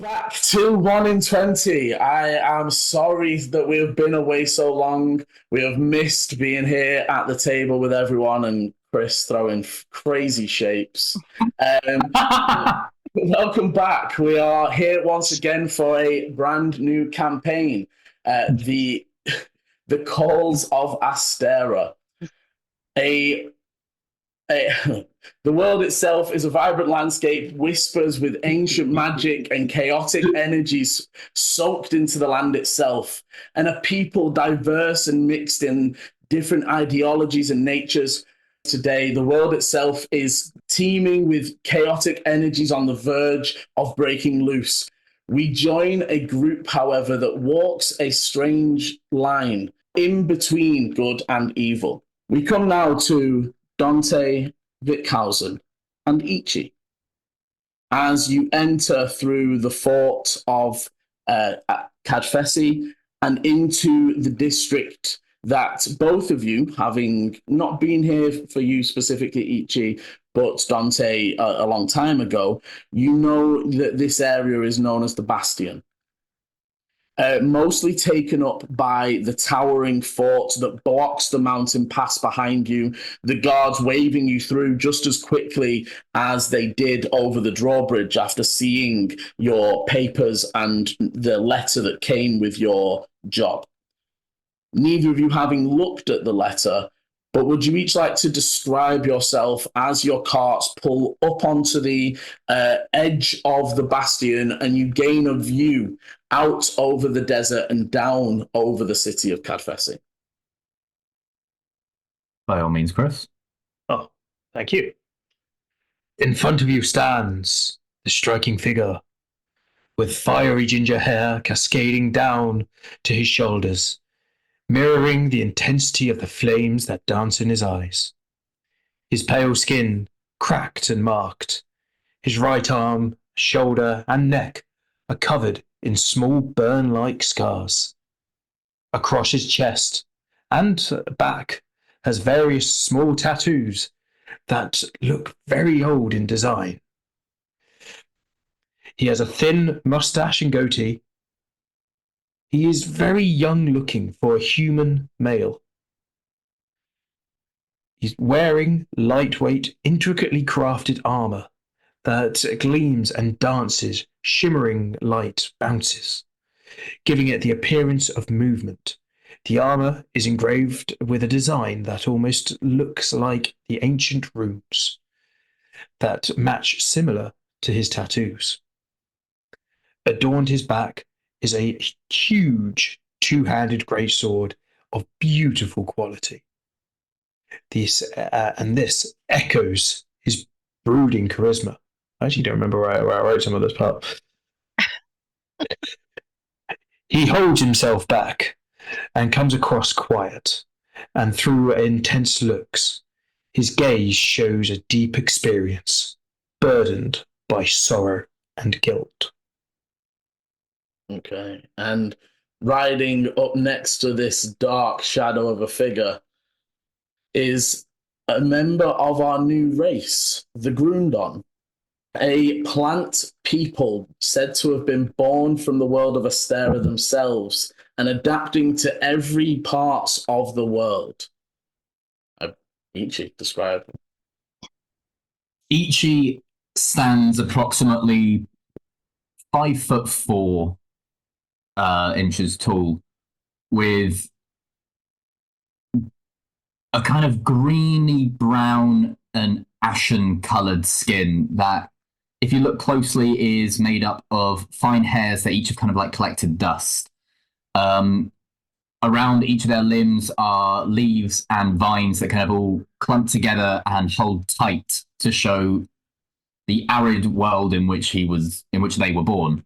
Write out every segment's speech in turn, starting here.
back to 1 in 20. I am sorry that we have been away so long. We have missed being here at the table with everyone and Chris throwing crazy shapes. Welcome back. We are here once again for a brand new campaign, the Calls of Astera. The world itself is a vibrant landscape, whispers with ancient magic and chaotic energies soaked into the land itself, and a people diverse and mixed in different ideologies and natures. Today, the world itself is teeming with chaotic energies on the verge of breaking loose. We join a group, however, that walks a strange line in between good and evil. We come now to Dante, Wickhausen, and Ichi. As you enter through the fort of Kadfesi and into the district that both of you, having not been here for you specifically, Ichi, but Dante a long time ago, you know that this area is known as the Bastion. Mostly taken up by the towering fort that blocks the mountain pass behind you, the guards waving you through just as quickly as they did over the drawbridge after seeing your papers and the letter that came with your job. Neither of you having looked at the letter, but would you each like to describe yourself as your carts pull up onto the edge of the bastion and you gain a view out over the desert and down over the city of Kadfesi? By all means, Chris. Oh, thank you. In front of you stands the striking figure with fiery ginger hair cascading down to his shoulders, mirroring the intensity of the flames that dance in his eyes. His pale skin, cracked and marked, his right arm, shoulder, and neck are covered in small burn-like scars. Across his chest and back has various small tattoos that look very old in design. He has a thin mustache and goatee. He is very young looking for a human male. He's wearing lightweight, intricately crafted armor that gleams and dances, shimmering light bounces, giving it the appearance of movement. The armor is engraved with a design that almost looks like the ancient runes that match similar to his tattoos. Adorned his back is a huge two-handed greatsword of beautiful quality. This echoes his brooding charisma. I actually don't remember where I wrote some of this part. He holds himself back and comes across quiet, and through intense looks, his gaze shows a deep experience, burdened by sorrow and guilt. Okay, and riding up next to this dark shadow of a figure is a member of our new race, the Grundon, a plant people said to have been born from the world of Astera themselves and adapting to every part of the world. Ichi, describe. Ichi stands approximately 5'4" inches tall, with a kind of greeny brown and ashen coloured skin that, if you look closely, is made up of fine hairs that each have kind of like collected dust. Around each of their limbs are leaves and vines that kind of all clump together and hold tight to show the arid world in which they were born.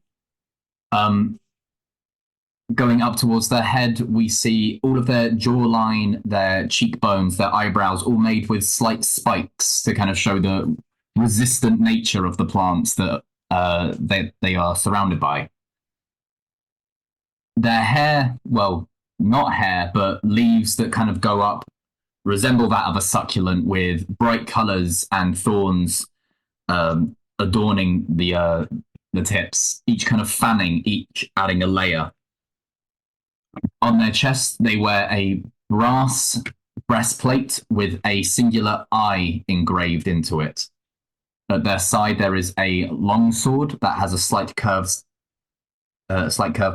Going up towards their head, we see all of their jawline, their cheekbones, their eyebrows, all made with slight spikes to kind of show the resistant nature of the plants that they are surrounded by. Their hair, well, not hair, but leaves that kind of go up, resemble that of a succulent, with bright colours and thorns adorning the the tips, each kind of fanning, each adding a layer. On their chest, they wear a brass breastplate with a singular eye engraved into it. At their side, there is a long sword that has a slight curved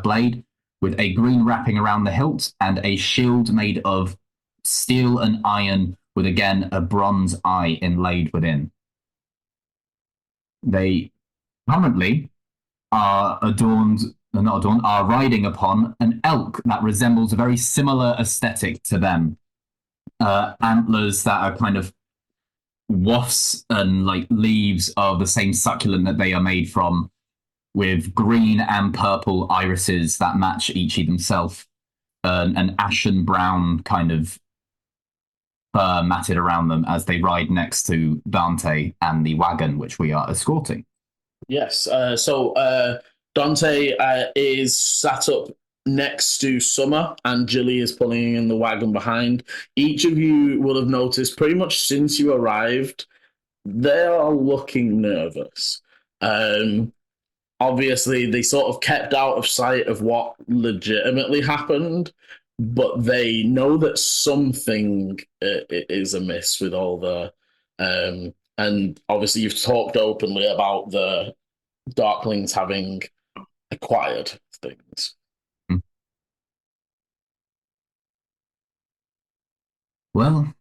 blade with a green wrapping around the hilt, and a shield made of steel and iron with, again, a bronze eye inlaid within. They currently are are riding upon an elk that resembles a very similar aesthetic to them. Antlers that are kind of wafts and like leaves of the same succulent that they are made from, with green and purple irises that match each themselves, an ashen brown kind of fur matted around them as they ride next to Dante and the wagon which we are escorting. Yes. So Dante is sat up next to Summer, and Jilly is pulling in the wagon behind. Each of you will have noticed pretty much since you arrived, they are looking nervous. Obviously, they sort of kept out of sight of what legitimately happened, but they know that something is amiss with all the. And obviously, you've talked openly about the Darklings having acquired things. Well,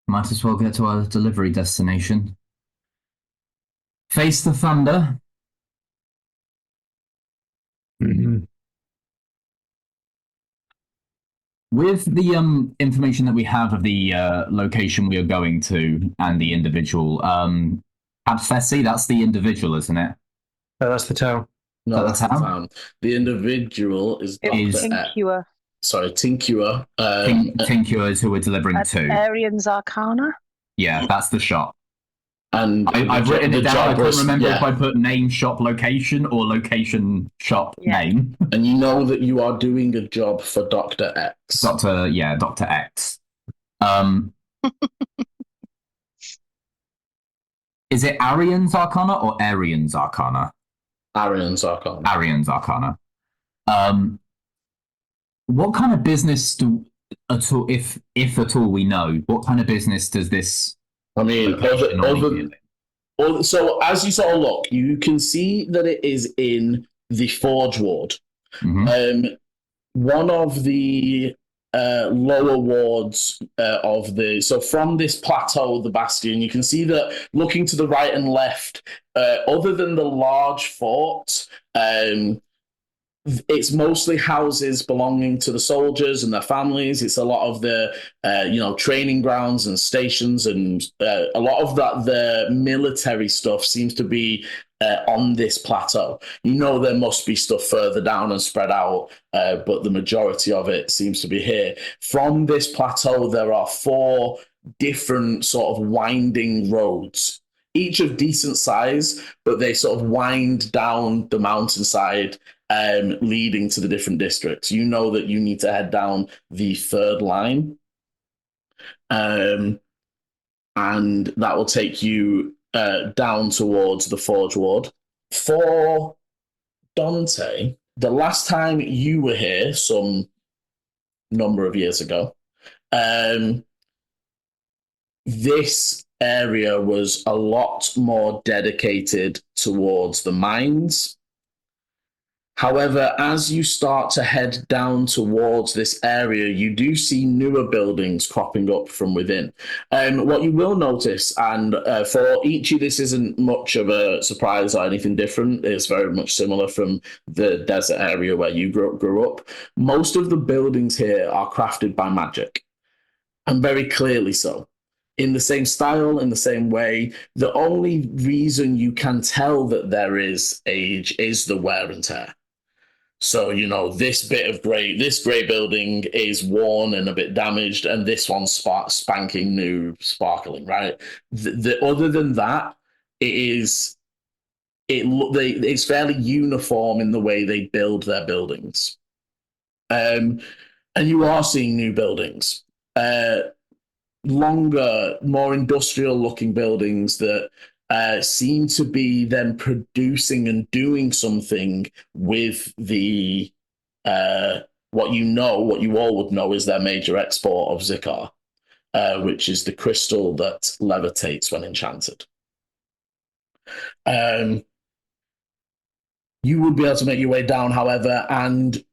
might as well get to our delivery destination. Face the thunder. Mhm. With the information that we have of the location we are going to and the individual, Kadfesi, that's the individual, isn't it? That's the town. No, That's that's the how? town. The individual is It's Dr. Tincua. Sorry, Tincua. Tincua is who we're delivering to. Arian's Arcana. Yeah, that's the shop. And I've written it down. I can't remember if yeah. I put name, shop, location, or location, shop, Yeah. name. And you know that you are doing a job for Dr. X. Dr. X. Is it Arian's Arcana or Arian's Arcana? Arian's Arcana. Arian's Arcana. What kind of business do at all, if at all we know, what kind of business does this? I mean, so as you sort of look, you can see that it is in the Forge Ward. Mm-hmm. One of the lower wards of so from this plateau, the Bastion, you can see that looking to the right and left, other than the large fort, it's mostly houses belonging to the soldiers and their families. It's a lot of the, training grounds and stations, and a lot of that, the military stuff seems to be on this plateau. You know, there must be stuff further down and spread out, but the majority of it seems to be here. From this plateau, there are 4 different sort of winding roads, each of decent size, but they sort of wind down the mountainside, leading to the different districts. You know that you need to head down the 3rd line, and that will take you down towards the Forge Ward. For Dante, the last time you were here, some number of years ago, this area was a lot more dedicated towards the mines. However, as you start to head down towards this area, you do see newer buildings cropping up from within. What you will notice, and for each of this isn't much of a surprise or anything different, it's very much similar from the desert area where you grew up. Most of the buildings here are crafted by magic, and very clearly so. In the same style, in the same way. The only reason you can tell that there is age is the wear and tear. So, this gray building is worn and a bit damaged, and this one's spanking new, sparkling, right? Other than that, it's fairly uniform in the way they build their buildings. And you are seeing new buildings. Longer, more industrial looking buildings that seem to be them producing and doing something with the what you all would know is their major export of Zikar, which is the crystal that levitates when enchanted. You would be able to make your way down, however, and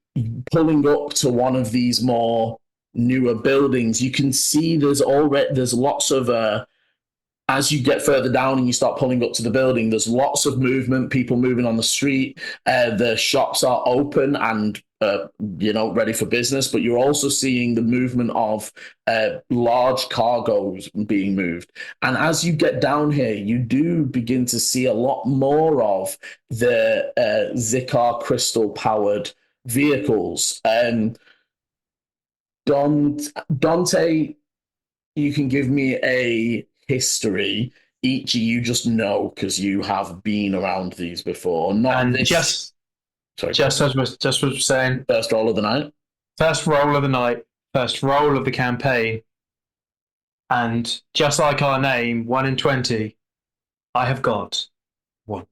pulling up to one of these more newer buildings, you can see there's lots of as you get further down and you start pulling up to the building, there's lots of movement, people moving on the street. The shops are open and ready for business, but you're also seeing the movement of large cargoes being moved. And as you get down here, you do begin to see a lot more of the Zikar crystal powered vehicles. Dante, you can give me a history. Ichi, you just know because you have been around these before. Just as we're saying, first roll of the night, first roll of the campaign, and just like our name, 1 in 20, I have got 1.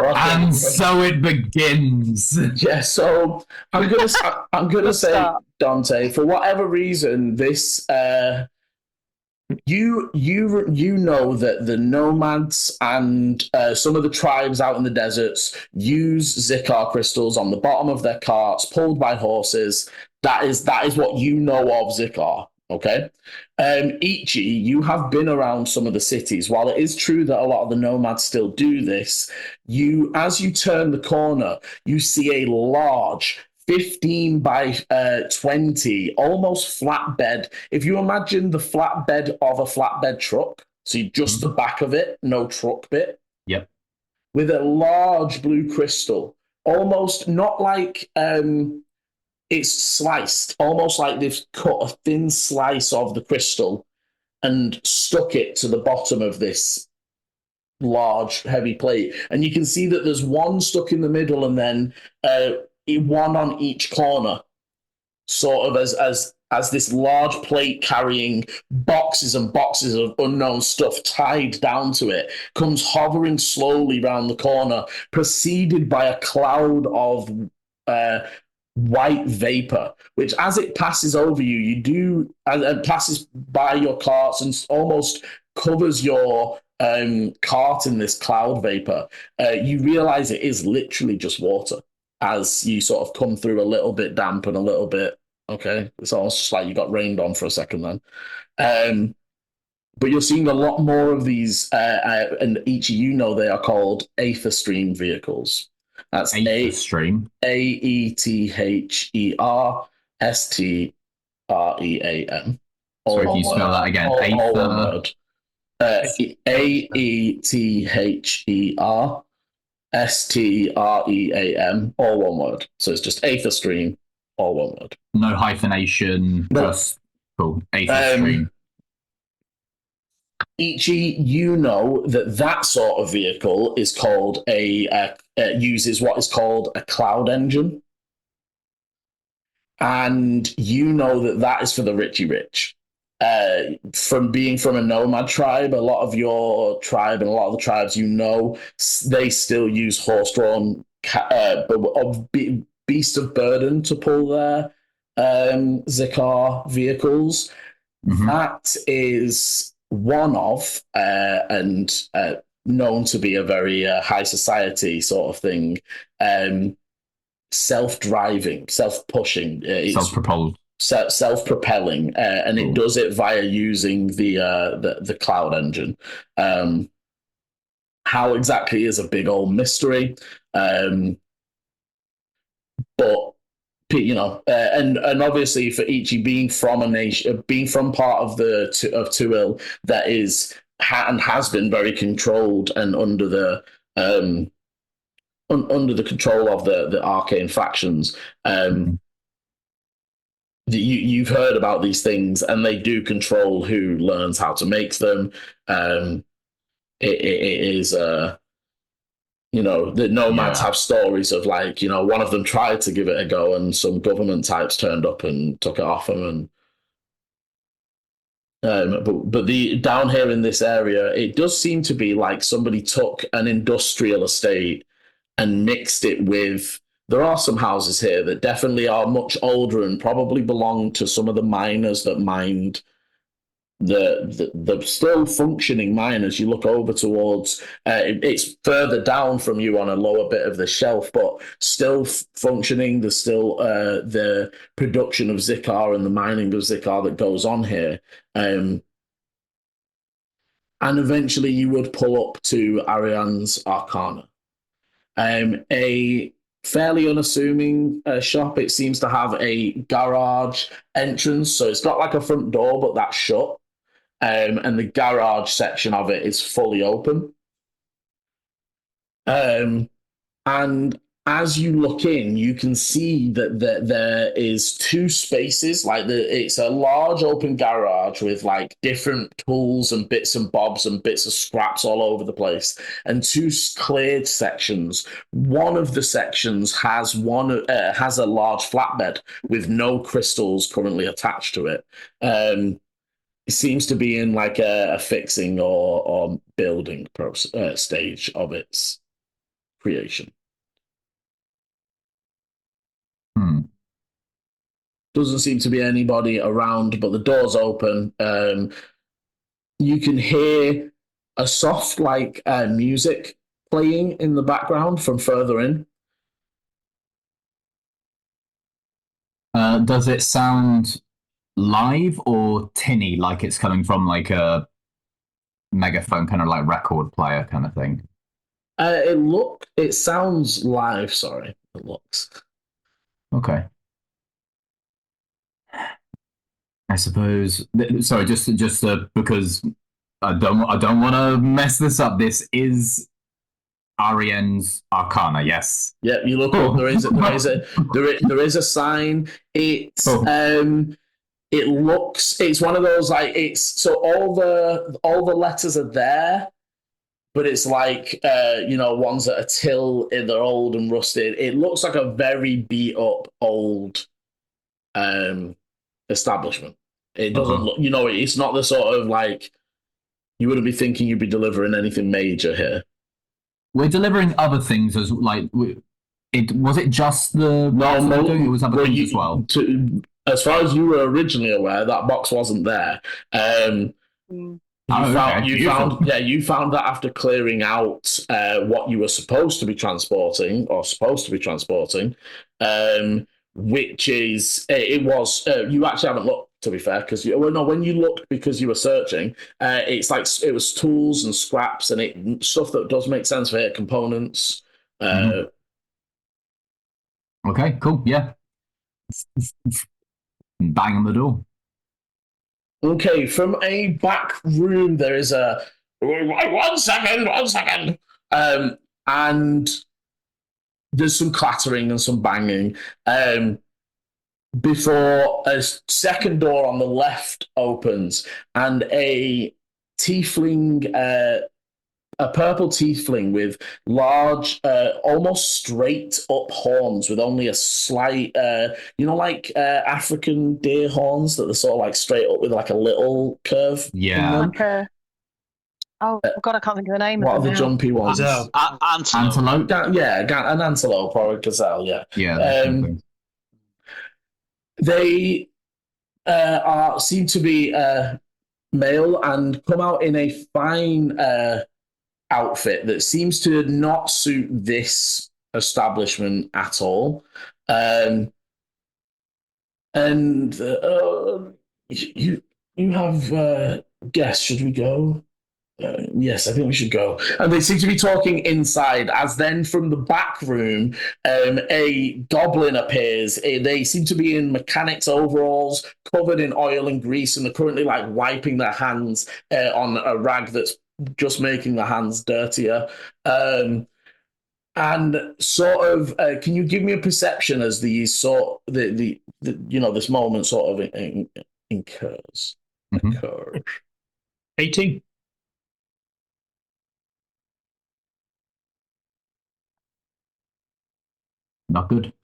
And so it begins. Yeah, so I'm gonna say, Dante, for whatever reason, this you know that the nomads and some of the tribes out in the deserts use Zikar crystals on the bottom of their carts, pulled by horses. That is what you know of Zikar. Okay. Ichi, you have been around some of the cities. While it is true that a lot of the nomads still do this, as you turn the corner, you see a large 15 by 20, almost flatbed. If you imagine the flatbed of a flatbed truck, so just the back of it, no truck bit. Yep. With a large blue crystal, almost not like it's sliced, almost like they've cut a thin slice of the crystal and stuck it to the bottom of this large, heavy plate. And you can see that there's one stuck in the middle and then one on each corner, sort of as this large plate carrying boxes and boxes of unknown stuff tied down to it, comes hovering slowly round the corner, preceded by a cloud of white vapor, which as it passes over you, and passes by your carts and almost covers your cart in this cloud vapor, you realize it is literally just water as you sort of come through a little bit damp and a little bit, okay, it's almost just like you got rained on for a second then. But you're seeing a lot more of these, and each of you know they are called Aether Stream vehicles. That's Aether Stream. AETHERSTREAM. Sorry, if you spell that again. All one word. AETHERSTREAM, all one word. So it's just Aether Stream, all one word. No hyphenation, just cool. Aether Stream. Ichi, you know that sort of vehicle is called uses what is called a cloud engine. And you know that is for the richy rich. From being from a nomad tribe, a lot of your tribe and a lot of the tribes they still use horse-drawn beast of burden to pull their Zikar vehicles. Mm-hmm. That is one of and known to be a very high society sort of thing. Self-driving, self-pushing, self-propelled. Self-propelling, and it does it via using the cloud engine. How exactly is a big old mystery, but and obviously for Ichi being from a nation, being from part of Tuil that is and has been very controlled and under the control of the arcane factions. You've heard about these things, and they do control who learns how to make them. It is, the nomads have stories of one of them tried to give it a go, and some government types turned up and took it off them. And But the down here in this area, it does seem to be like somebody took an industrial estate and mixed it with. There are some houses here that definitely are much older and probably belong to some of the miners that mined the still functioning miners. You look over towards it's further down from you on a lower bit of the shelf, but still functioning. There's still the production of Zikar and the mining of Zikar that goes on here. And eventually you would pull up to Ariane's Arcana. A fairly unassuming shop. It seems to have a garage entrance, so it's got like a front door, but that's shut. And the garage section of it is fully open. And as you look in, you can see that there is two spaces. It's a large open garage with like different tools and bits and bobs and bits of scraps all over the place, and two cleared sections. One of the sections has a large flatbed with no crystals currently attached to it. It seems to be in like a fixing or building stage of its creation. Doesn't seem to be anybody around, but the door's open. You can hear a soft like music playing in the background from further in. Does it sound live or tinny, like it's coming from like a megaphone, kind of like record player kind of thing? It sounds live. Sorry, it looks. Okay. I suppose. Sorry, just because I don't want to mess this up. This is Ariane's Arcana, yes. Yeah, you look up. There is a sign. It's it looks. It's one of those like it's so all the letters are there, but it's like ones that are they're old and rusted. It looks like a very beat up old establishment. It doesn't look, it's not the sort of like you wouldn't be thinking you'd be delivering anything major here. We're delivering other things as like was it just the box we were doing? It was other things as well. As far as you were originally aware, that box wasn't there. You found that after clearing out what you were supposed to be transporting, which is it was you actually haven't looked, to be fair, because when you looked because you were searching, it's like it was tools and scraps and stuff that does make sense for it, components. Okay, cool, yeah. Bang on the door. Okay, from a back room there is a one second, and there's some clattering and some banging. Before a second door on the left opens, and a tiefling, a purple tiefling with large, almost straight up horns with only a slight, African deer horns that are sort of like straight up with like a little curve. Yeah. Oh God, I can't think of the name. What are the jumpy ones? Antelope. An antelope or a gazelle. Yeah. Yeah. They seem to be male and come out in a fine outfit that seems to not suit this establishment at all. You have guests. Should we go? Yes, I think we should go. And they seem to be talking inside, as then from the back room, a goblin appears. They seem to be in mechanics overalls, covered in oil and grease, and they're currently like wiping their hands on a rag that's just making the hands dirtier. And sort of, can you give me a perception as these this moment sort of occurs? 18. Not good.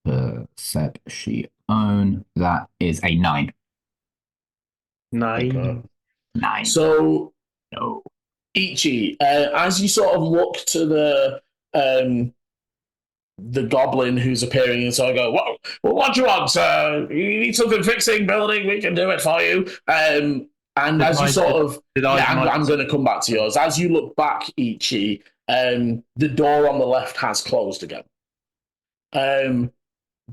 Perception. That is a 9. 9. Okay. 9. So, No. Ichi, as you sort of look to the goblin who's appearing, and so I go, what do you want? You need something fixing, building, we can do it for you. And as you sort of, I'm going to come back to yours. As you look back, Ichi, the door on the left has closed again.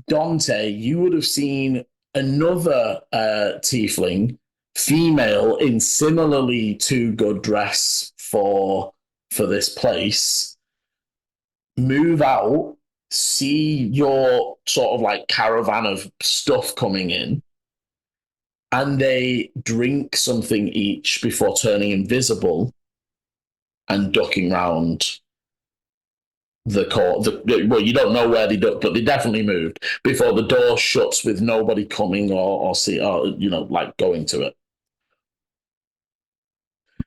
Dante, you would have seen another tiefling, female, in similarly to good dress for this place, move out, see your sort of like caravan of stuff coming in, and they drink something each before turning invisible and ducking round the court. Well, you don't know where they ducked, but they definitely moved before the door shuts with nobody coming or like going to it.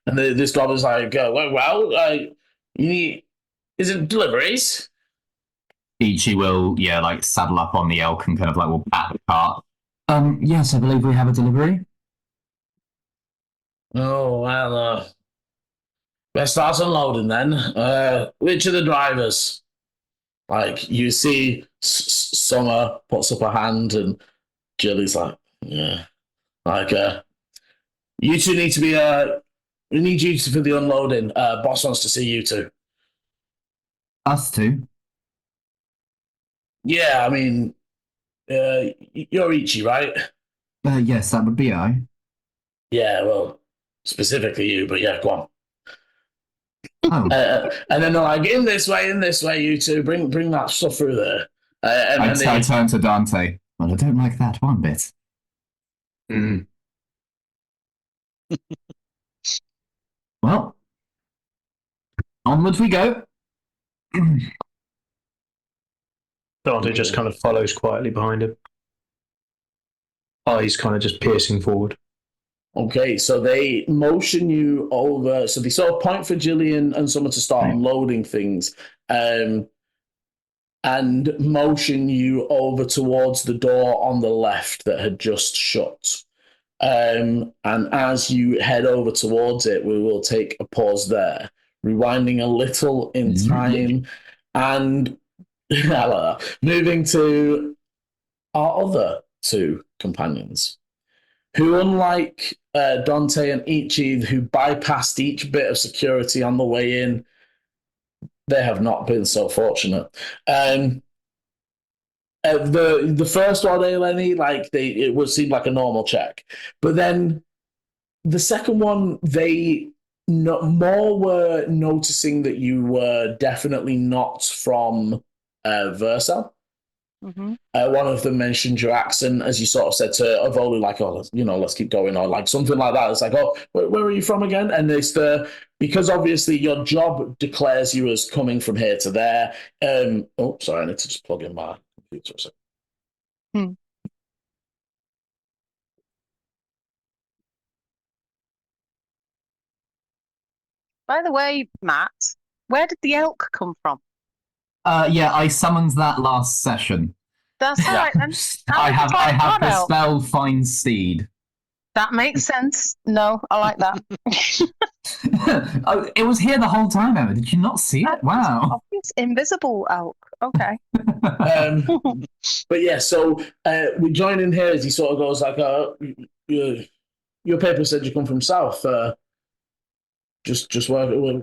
And this goblin's like, you need, is it deliveries? Ichi will, like saddle up on the elk and kind of like will pat the cart. Yes, I believe we have a delivery. Oh, well, let's start unloading then. Which are the drivers? Like, you see Summer puts up a hand and Jilly's like, yeah. Like, you two need to be, we need you for the unloading. Boss wants to see you two. Us two? Yeah, I mean, you're Ichi, right? Yes, that would be I. Yeah, well, specifically you, but yeah, go on. Oh. And then they're like, in this way, you two, bring that stuff through there. I turn to Dante. Well, I don't like that one bit. Mm. Well, onward we go. Dante just kind of follows quietly behind him. Eyes kind of just piercing forward. Okay, so they motion you over. So they sort of point for Jillian and Summer to start unloading things, and motion you over towards the door on the left that had just shut. And as you head over towards it, we will take a pause there, rewinding a little in time, and moving to our other two companions, who, unlike Dante and Ichi, who bypassed each bit of security on the way in, they have not been so fortunate. The first one, Eleni, it would seem like a normal check, but then the second one, they more were noticing that you were definitely not from Versa. Mm-hmm. One of them mentioned your accent, as you sort of said to Avolu, like, oh, let's keep going, or like something like that. It's like, oh, where are you from again? And it's because obviously your job declares you as coming from here to there. Oh, sorry, I need to just plug in my computer a second. By the way, Matt, where did the elk come from? I summoned that last session. That's all right then. I have the spell Find Steed. That makes sense. No, I like that. Oh, it was here the whole time, Emma. Did you not see it? Wow. It's invisible elk. Okay. But yeah, so we join in here as he sort of goes like, your paper said you come from South. Just where?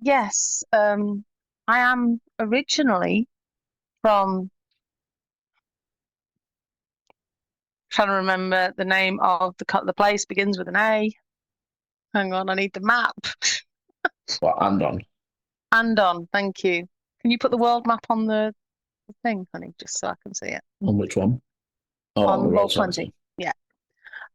Yes. I am originally from. Trying to remember the name of the place begins with an A. Hang on, I need the map. What, Andon? Andon, thank you. Can you put the world map on the thing, honey, just so I can see it? On which one? Oh, on Roll20. Yeah.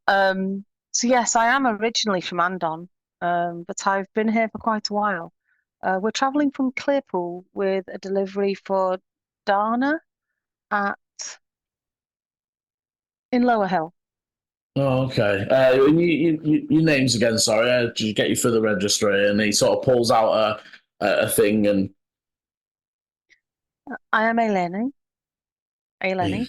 So yes, I am originally from Andon, but I've been here for quite a while. We're travelling from Clearpool with a delivery for Dana in Lower Hill. Oh, okay. Your names again, sorry. Just get you through the registry, and he sort of pulls out a thing, and I am Eleni. Hey, Lenny.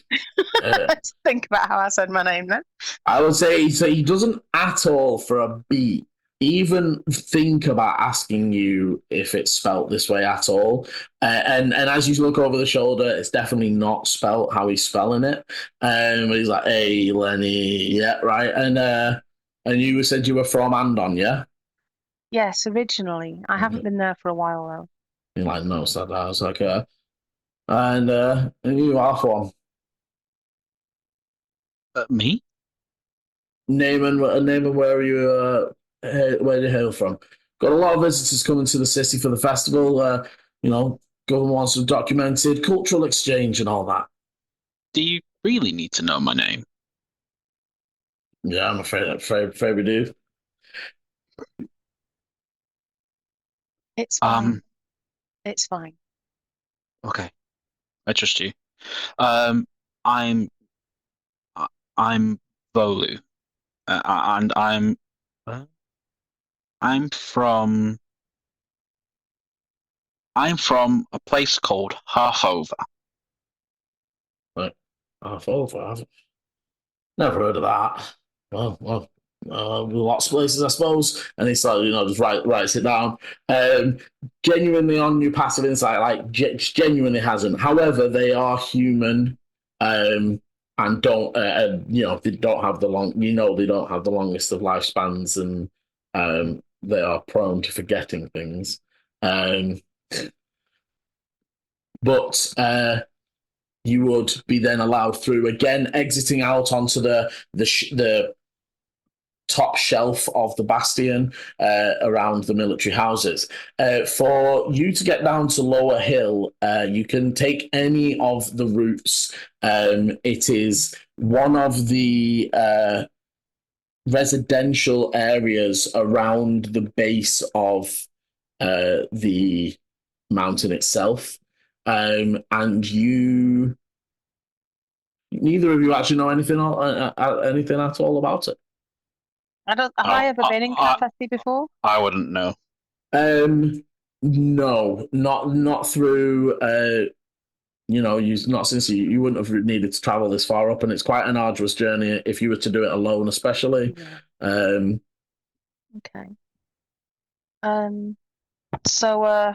Uh, Let's think about how I said my name then. I would say so. He doesn't at all for a beat even think about asking you if it's spelt this way at all. And as you look over the shoulder, it's definitely not spelt how he's spelling it. But he's like, "Hey, Lenny, yeah, right." And you said you were from Andon, yeah? Yes, originally. I haven't been there for a while though. You're like, "No," said I was like, and you are from Me? Name and where are you? Where do you hail from? Got a lot of visitors coming to the city for the festival. Government wants some documented cultural exchange and all that. Do you really need to know my name? Yeah, I'm afraid we do. It's fine. It's fine. Okay, I trust you. I'm I'm Volu, and I'm from a place called Halfover. Right. Half over. I've never heard of that. Well, lots of places, I suppose. And it's like, just writes it down. Genuinely on your passive insight, like genuinely hasn't. However, they are human, and they don't have the they don't have the longest of lifespans, and they are prone to forgetting things. But you would be then allowed through again, exiting out onto the top shelf of the bastion around the military houses. For you to get down to Lower Hill, you can take any of the routes. It is one of the residential areas around the base of the mountain itself. And neither of you actually know anything at all about it. Have I ever been in Kadfesi before? I wouldn't know. No, not through. Not since you wouldn't have needed to travel this far up, and it's quite an arduous journey if you were to do it alone, especially. Yeah. Okay. So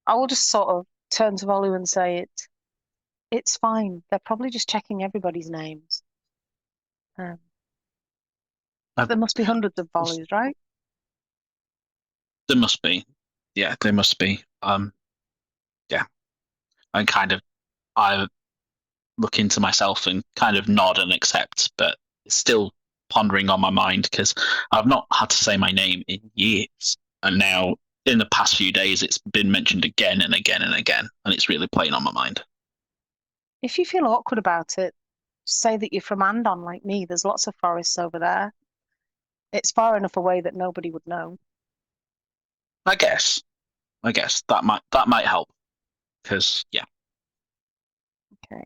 I will just sort of turn to Volu and say it's fine. They're probably just checking everybody's names. There must be hundreds of Volus, right? There must be. Yeah, there must be. Yeah. And I look into myself and kind of nod and accept, but it's still pondering on my mind because I've not had to say my name in years. And now, in the past few days, it's been mentioned again and again and again, and it's really playing on my mind. If you feel awkward about it, say that you're from Andon like me. There's lots of forests over there. It's far enough away that nobody would know. I guess that might help because yeah. Okay,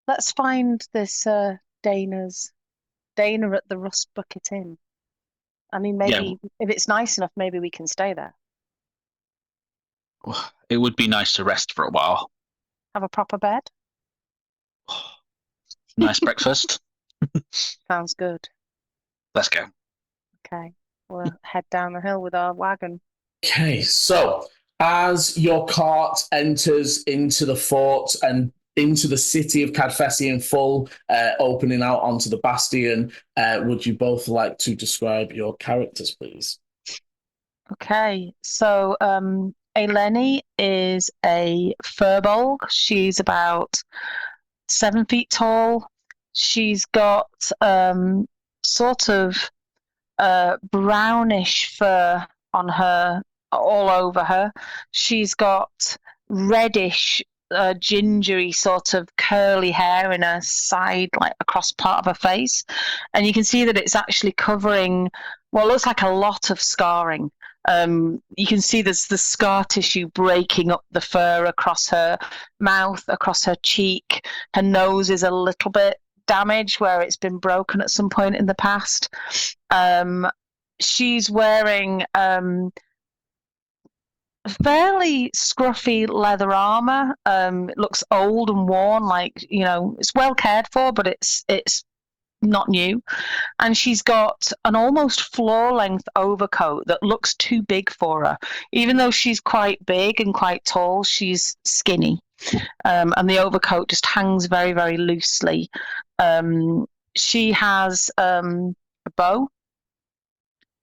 let's find this Dana at the Rust Bucket Inn. I mean, maybe if it's nice enough, maybe we can stay there. It would be nice to rest for a while. Have a proper bed. Nice breakfast. Sounds good. Let's go. Okay, we'll head down the hill with our wagon. Okay, so as your cart enters into the fort and into the city of Kadfesi in full, opening out onto the bastion, would you both like to describe your characters, please? Okay, so Eleni is a furbolg. She's about 7 feet tall. She's got sort of brownish fur on her, all over her. She's got reddish, gingery sort of curly hair in her side, like across part of her face. And you can see that it's actually covering what looks like a lot of scarring. You can see there's the scar tissue breaking up the fur across her mouth, across her cheek. Her nose is a little bit damaged where it's been broken at some point in the past. She's wearing fairly scruffy leather armor. It looks old and worn, like, it's well cared for, but it's not new. And she's got an almost floor-length overcoat that looks too big for her. Even though she's quite big and quite tall, she's skinny. And the overcoat just hangs very, very loosely. She has a bow.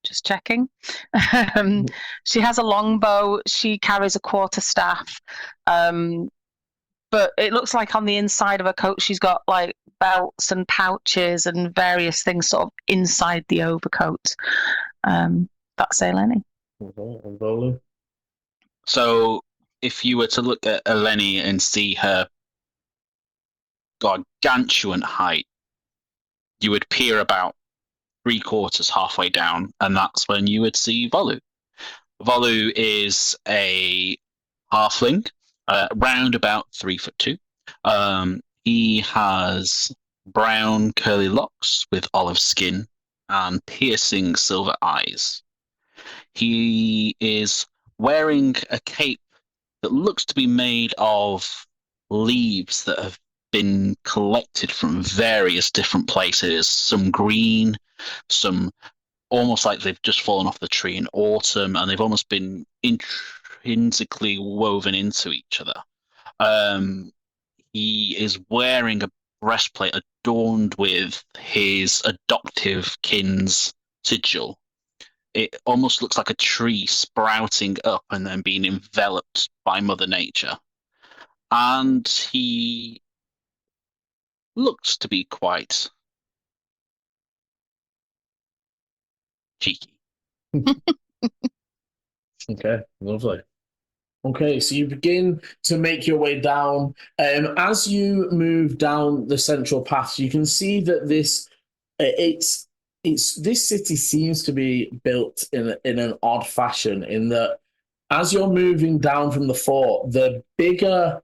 Just checking. She has a long bow. She carries a quarterstaff. But it looks like on the inside of her coat, she's got like belts and pouches and various things sort of inside the overcoat. That's Eleni. So if you were to look at Eleni and see her gargantuan height, you would peer about 3/4 halfway down, and that's when you would see Volu. Volu is a halfling, round about 3'2". He has brown curly locks with olive skin and piercing silver eyes. He is wearing a cape that looks to be made of leaves that have been collected from various different places, some green, some almost like they've just fallen off the tree in autumn, and they've almost been intrinsically woven into each other. He is wearing a breastplate adorned with his adoptive kin's sigil. It almost looks like a tree sprouting up and then being enveloped by Mother Nature. And he looks to be quite cheeky. Okay, lovely. Okay, so you begin to make your way down. As you move down the central path, you can see that this city seems to be built in an odd fashion. In that, as you're moving down from the fort, the bigger,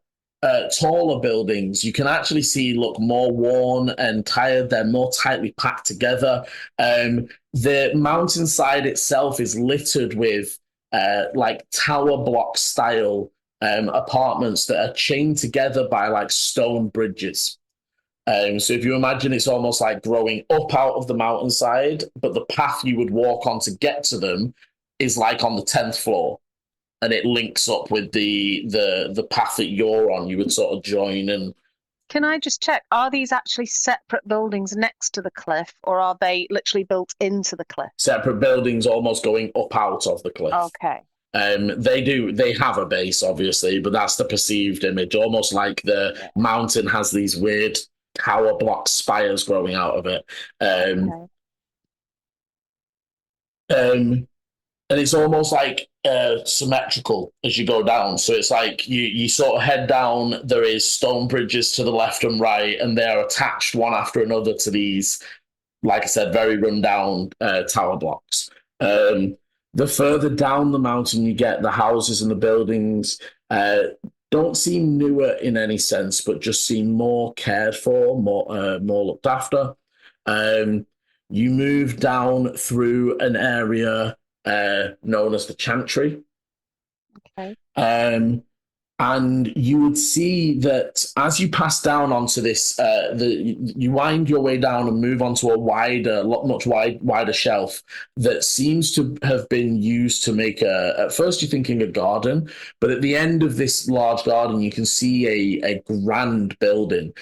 taller buildings you can actually see look more worn and tired. They're more tightly packed together. The mountainside itself is littered with like tower block style apartments that are chained together by like stone bridges. So if you imagine, it's almost like growing up out of the mountainside, but the path you would walk on to get to them is like on the 10th floor, and it links up with the path that you're on. You would sort of join. And Can I just check, are these actually separate buildings next to the cliff, or are they literally built into the cliff? Separate buildings almost going up out of the cliff. Okay. They have a base, obviously, but that's the perceived image, almost like the mountain has these weird tower block spires growing out of it. And it's almost like symmetrical as you go down. So it's like you sort of head down, there is stone bridges to the left and right, and they're attached one after another to these, like I said, very rundown tower blocks. The further down the mountain you get, the houses and the buildings don't seem newer in any sense, but just seem more cared for, more looked after. You move down through an area known as the Chantry. Okay. And you would see that as you pass down onto this, you wind your way down and move onto a much wider shelf that seems to have been used to make at first you're thinking a garden, but at the end of this large garden, you can see a grand building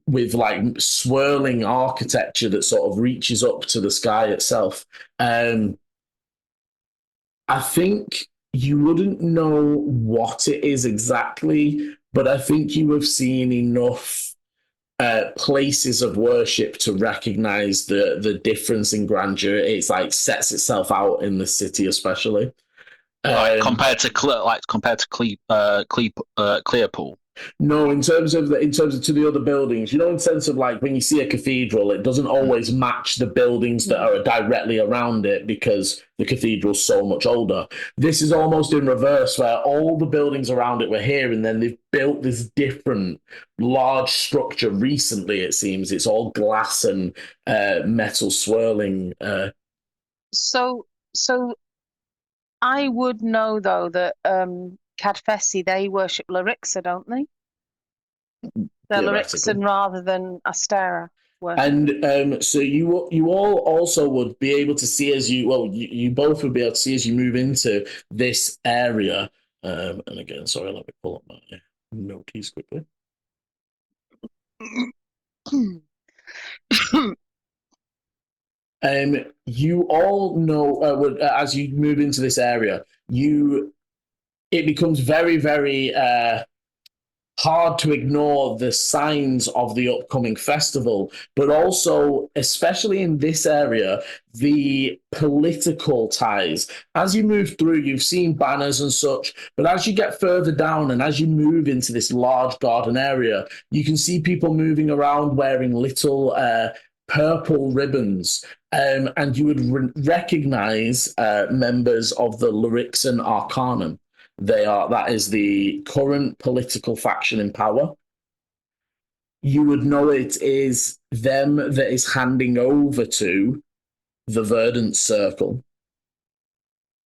with like swirling architecture that sort of reaches up to the sky itself. I think you wouldn't know what it is exactly, but I think you have seen enough places of worship to recognize the difference in grandeur. It's like sets itself out in the city, especially. Compared to Clearpool. No, in terms of to the other buildings, in sense of like when you see a cathedral, it doesn't always match the buildings that are directly around it because the cathedral's so much older. This is almost in reverse, where all the buildings around it were here, and then they've built this different large structure recently. It seems it's all glass and metal swirling. So I would know though that Kadfesi, they worship Laryxa, don't they? They're Theoretically. Laryxan rather than Astera worship. And so you all also would be able to see as you both would be able to see as you move into this area. And again, sorry, let me pull up my notes quickly. You all know as you move into this area, it becomes very, very hard to ignore the signs of the upcoming festival, but also, especially in this area, the political ties. As you move through, you've seen banners and such, but as you get further down and as you move into this large garden area, you can see people moving around wearing little purple ribbons. And you would recognize members of the Laryxan Arcanum. That is the current political faction in power. You would know it is them that is handing over to the Verdant Circle.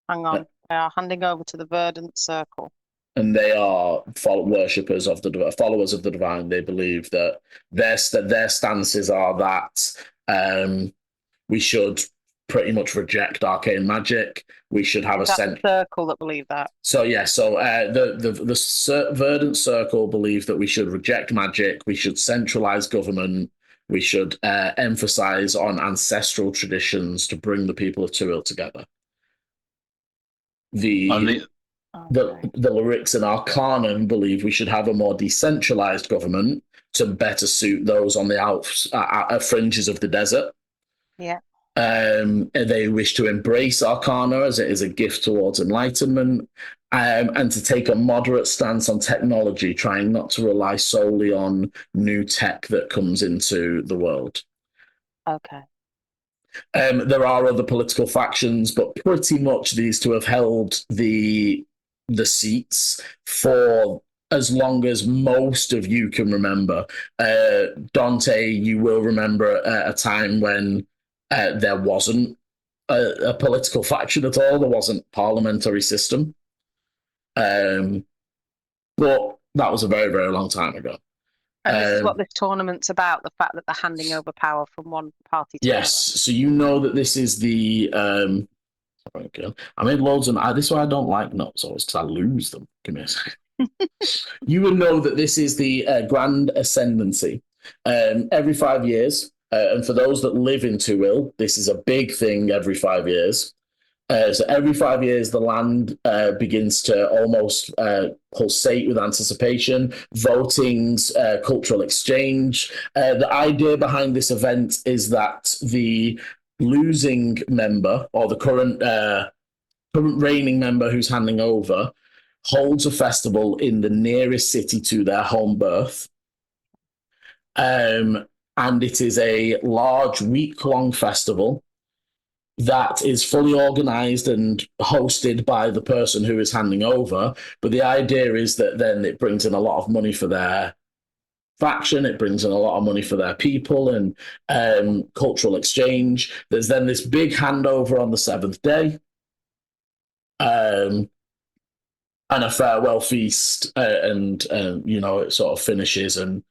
Hang on, they are handing over to the Verdant Circle. And they are worshippers of followers of the divine. They believe that their stances are that we should pretty much reject arcane magic. We should have the circle that believe that. So the Verdant Circle believe that we should reject magic. We should centralize government. We should emphasize on ancestral traditions to bring the people of Tyrell together. The Laryxan Arcanum believe we should have a more decentralized government to better suit those on the fringes of the desert. Yeah. They wish to embrace Arcana as it is a gift towards enlightenment, and to take a moderate stance on technology, trying not to rely solely on new tech that comes into the world. Okay. There are other political factions, but pretty much these two have held the seats for as long as most of you can remember. Dante, you will remember a time when there wasn't a political faction at all. There wasn't parliamentary system. But that was a very, very long time ago. And this is what this tournament's about, the fact that they're handing over power from one party to another. Yes, so you know that this is the... I made loads of... This is why I don't like notes always, because I lose them. Give me a second. You will know that this is the Grand Ascendancy. Every 5 years... and for those that live in Tyrell, this is a big thing every 5 years. So every 5 years, the land begins to almost pulsate with anticipation, votings, cultural exchange. The idea behind this event is that the losing member, or the current reigning member who's handing over, holds a festival in the nearest city to their home birth. And it is a large week-long festival that is fully organized and hosted by the person who is handing over. But the idea is that then it brings in a lot of money for their faction. It brings in a lot of money for their people and cultural exchange. There's then this big handover on the 7th day. And a farewell feast, and it sort of finishes, and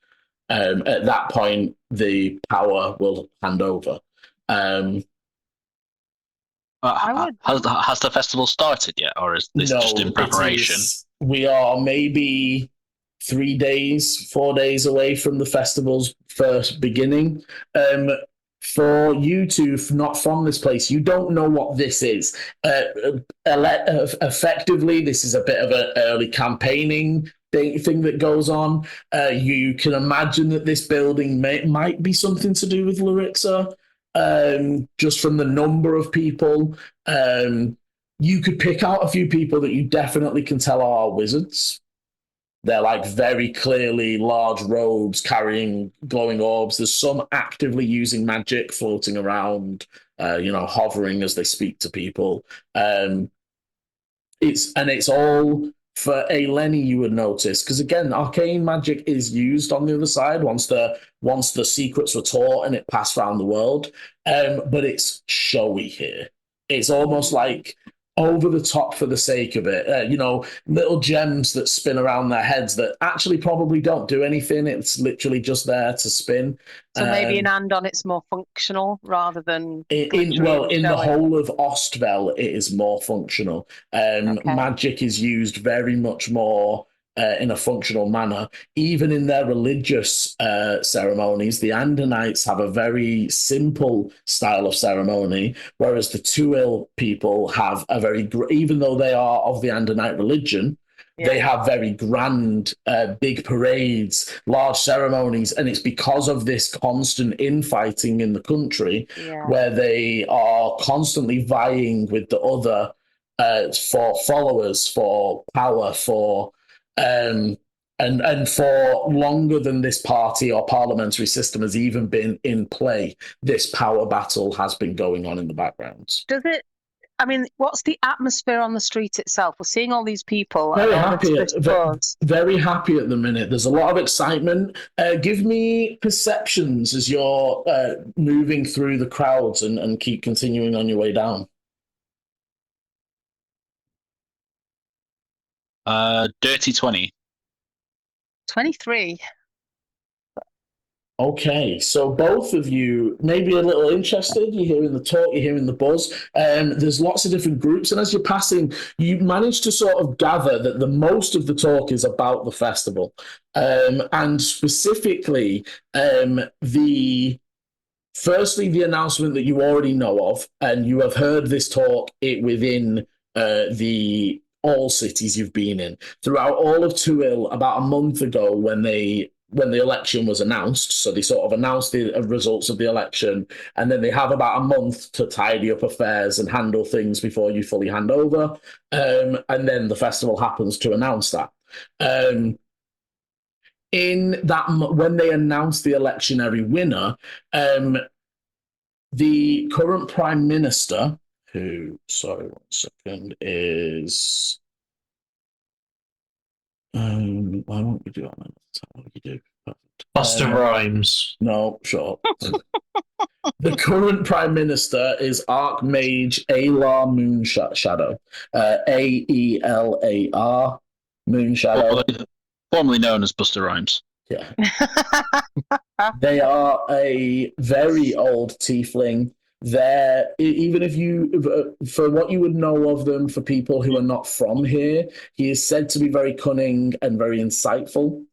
at that point, the power will hand over. Has the festival started yet, or is this just in preparation? We are maybe 3 days, 4 days away from the festival's first beginning. For you two not from this place, you don't know what this is. Effectively, this is a bit of an early campaigning thing that goes on. You can imagine that this building might be something to do with Laryxa, just from the number of people. You could pick out a few people that you definitely can tell are wizards. They're like very clearly large robes carrying glowing orbs. There's some actively using magic floating around, hovering as they speak to people. It's all for a Lenny, you would notice, because again, arcane magic is used on the other side once the secrets were taught and it passed around the world. But it's showy here. It's almost like over the top for the sake of it. Little gems that spin around their heads that actually probably don't do anything. It's literally just there to spin. So maybe in Andon it's more functional rather than in the whole of Ostvel, it is more functional. Magic is used very much more in a functional manner. Even in their religious ceremonies, the Andonites have a very simple style of ceremony, whereas the Tuil people have a very, even though they are of the Andonite religion, they have very grand, big parades, large ceremonies, and it's because of this constant infighting in the country where they are constantly vying with the other for followers, for power, for and for longer than this party or parliamentary system has even been in play, this power battle has been going on in the background. Does it? I mean, what's the atmosphere on the street itself? We're seeing all these people. Very happy at the minute. There's a lot of excitement. Give me perceptions as you're moving through the crowds and keep continuing on your way down. Dirty 20. 23. Okay, so both of you may be a little interested. You're hearing the talk, you're hearing the buzz. There's lots of different groups, and as you're passing, you manage to sort of gather that the most of the talk is about the festival, and specifically firstly the announcement that you already know of, and you have heard this talk within the all cities you've been in throughout all of Tuil. About a month ago, when the election was announced, so they sort of announced the results of the election, and then they have about a month to tidy up affairs and handle things before you fully hand over, and then the festival happens to announce that. In that, when they announced the electionary winner, the current prime minister, who, sorry, 1 second, is why won't we do that? That's what you do. Perfect. Buster Rhymes. No, sure. The current prime minister is Archmage Aelar Moonshadow. Aelar Moonshadow. Formerly known as Buster Rhymes. Yeah. They are a very old tiefling. They're, even if you, for what you would know of them, for people who are not from here, he is said to be very cunning and very insightful.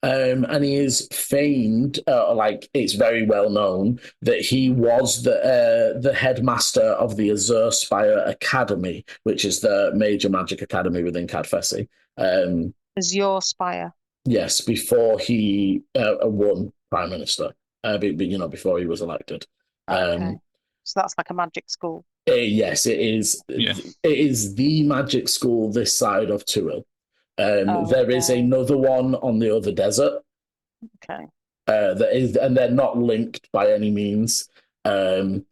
And he is famed, like it's very well known, that he was the headmaster of the Azure Spire Academy, which is the major magic academy within Kadfesi. Azure Spire. Yes, before he won prime minister, before he was elected. Okay. So that's like a magic school. Yes, it is. Yeah. It is the magic school this side of Tuil. There is another one on the other desert. Okay. That is, and they're not linked by any means. But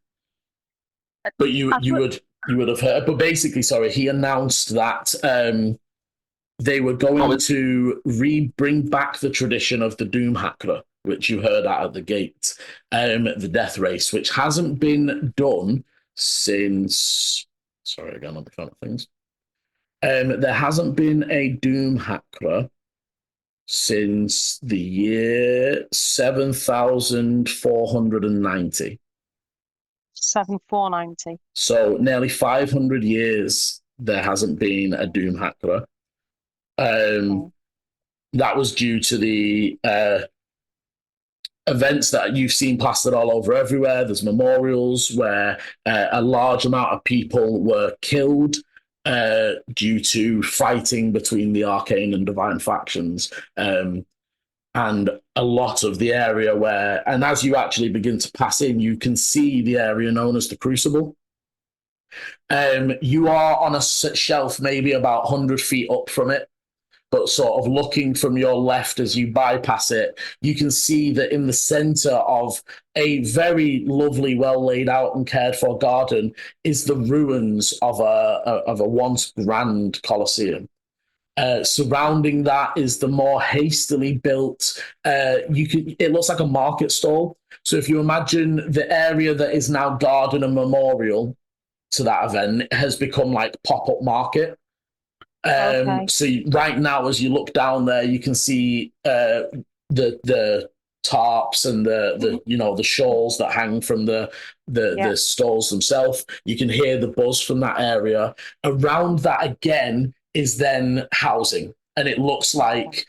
you would have heard. But basically, sorry, he announced that they were going to bring back the tradition of the Doom Hackler, which you heard at the gate, the death race, which hasn't been done since. Sorry, again, on the front of things. There hasn't been a Doom Hackler since the year 7,490. 7,490. So nearly 500 years there hasn't been a Doom Hackler. That was due to the events that you've seen plastered all over everywhere. There's memorials where a large amount of people were killed due to fighting between the arcane and divine factions. And a lot of the area where, and as you actually begin to pass in, you can see the area known as the Crucible. You are on a shelf maybe about 100 feet up from it, but sort of looking from your left as you bypass it, you can see that in the center of a very lovely, well laid out and cared for garden is the ruins of a once grand Colosseum. Surrounding that is the more hastily built. It looks like a market stall. So if you imagine the area that is now garden and memorial, to that event has become like pop-up market. Okay. So right now, as you look down there, you can see the tarps and the shawls that hang from the stalls themselves. You can hear the buzz from that area. Around that again is then housing, and it looks like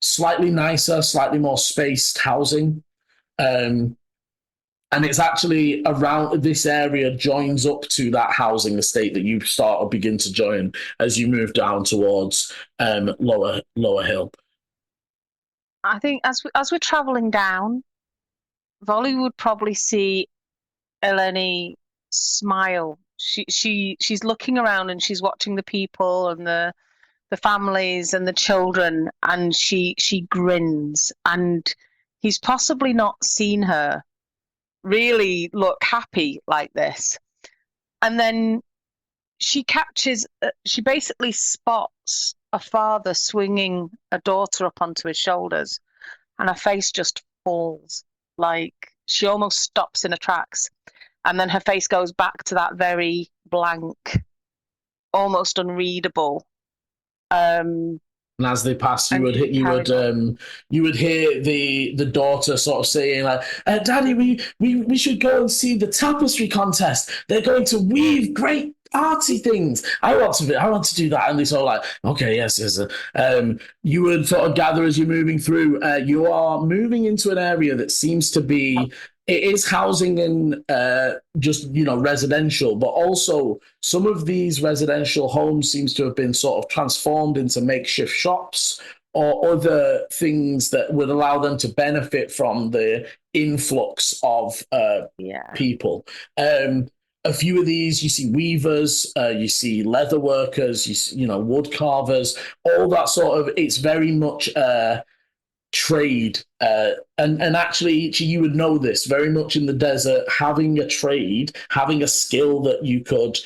slightly nicer, slightly more spaced housing. And it's actually around this area joins up to that housing estate that you start or begin to join as you move down towards lower hill. I think as we're traveling down, Volley would probably see Eleni smile. She's looking around and she's watching the people and the families and the children, and she grins, and he's possibly not seen her really look happy like this. And then she basically spots a father swinging a daughter up onto his shoulders, and her face just falls. Like, she almost stops in her tracks, and then her face goes back to that very blank, almost unreadable. And as they pass, you would hear the daughter sort of saying like, "Daddy, we should go and see the tapestry contest. They're going to weave great artsy things. I want to do that." And they sort of like, "Okay, yes." You would sort of gather as you're moving through. You are moving into an area that seems to be. It is housing in just residential, but also some of these residential homes seems to have been sort of transformed into makeshift shops or other things that would allow them to benefit from the influx of people. A few of these, you see weavers, you see leather workers, you see, wood carvers, all that sort of. It's very much trade, and actually you would know this very much in the desert. Having a trade, having a skill that you could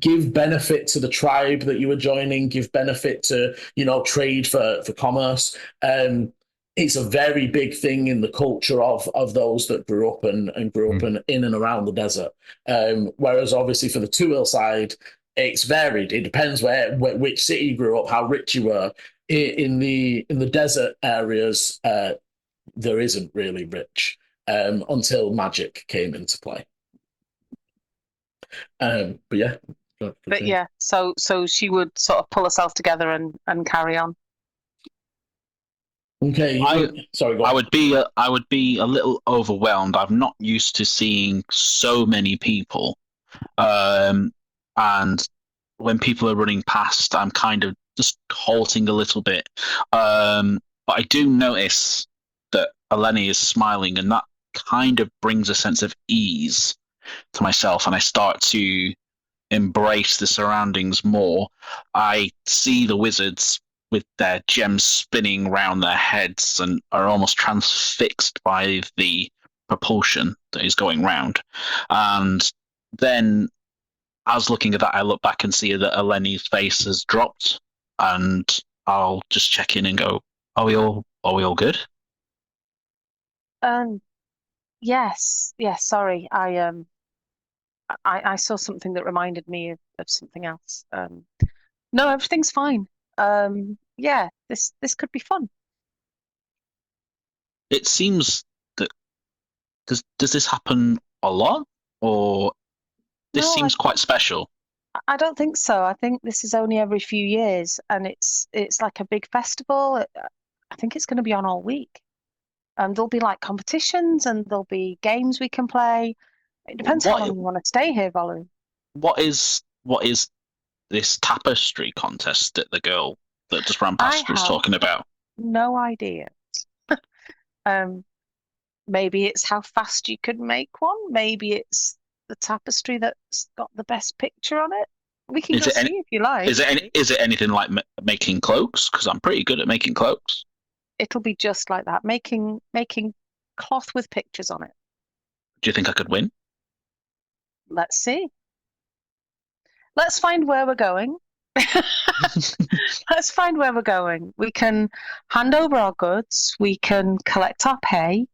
give benefit to the tribe that you were joining, give benefit to trade for commerce. It's a very big thing in the culture of those that grew up and grew up in and around the desert. Whereas obviously for the Tuil side, it's varied. It depends which city you grew up, how rich you were. In the desert areas, there isn't really rich until magic came into play. So she would sort of pull herself together and carry on. Okay, sorry. Go on. I would be a little overwhelmed. I'm not used to seeing so many people, and when people are running past, I'm kind of just halting a little bit. But I do notice that Eleni is smiling, and that kind of brings a sense of ease to myself, and I start to embrace the surroundings more. I see the wizards with their gems spinning round their heads and are almost transfixed by the propulsion that is going round. And then, as looking at that, I look back and see that Eleni's face has dropped, and I'll just check in and go, "Are we all good?" Yes. Sorry, I saw something that reminded me of something else. No, everything's fine. This could be fun. It seems that does this happen a lot, or this seems quite special? I don't think so. I think this is only every few years, and it's like a big festival. I think it's going to be on all week. There'll be like competitions, and there'll be games we can play. It depends how long you want to stay here, Valerie. What is this tapestry contest that the girl that just ran past was talking about? No idea. Maybe it's how fast you could make one. Maybe it's the tapestry that's got the best picture on it. We can see if you like. Is it anything like making cloaks? Because I'm pretty good at making cloaks. It'll be just like that. Making cloth with pictures on it. Do you think I could win? Let's see. Let's find where we're going. Let's find where we're going. We can hand over our goods. We can collect our pay.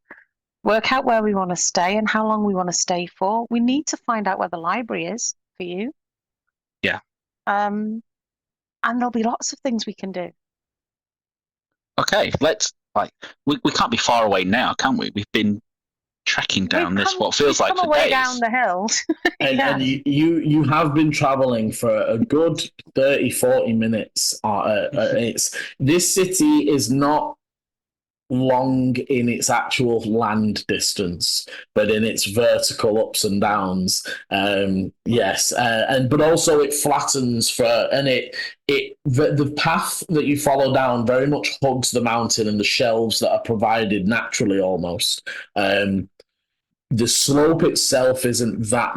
work out where we want to stay and how long we want to stay for. We need to find out where the library is for you. Yeah. And there'll be lots of things we can do. Okay, let's we can't be far away now, can we? We've been trekking down what feels like for days. Down the hill. And you have been traveling for a good 30-40 minutes. This city is not long in its actual land distance, but in its vertical ups and downs. Yes, but also it flattens the path that you follow down very much hugs the mountain and the shelves that are provided naturally almost. The slope itself isn't that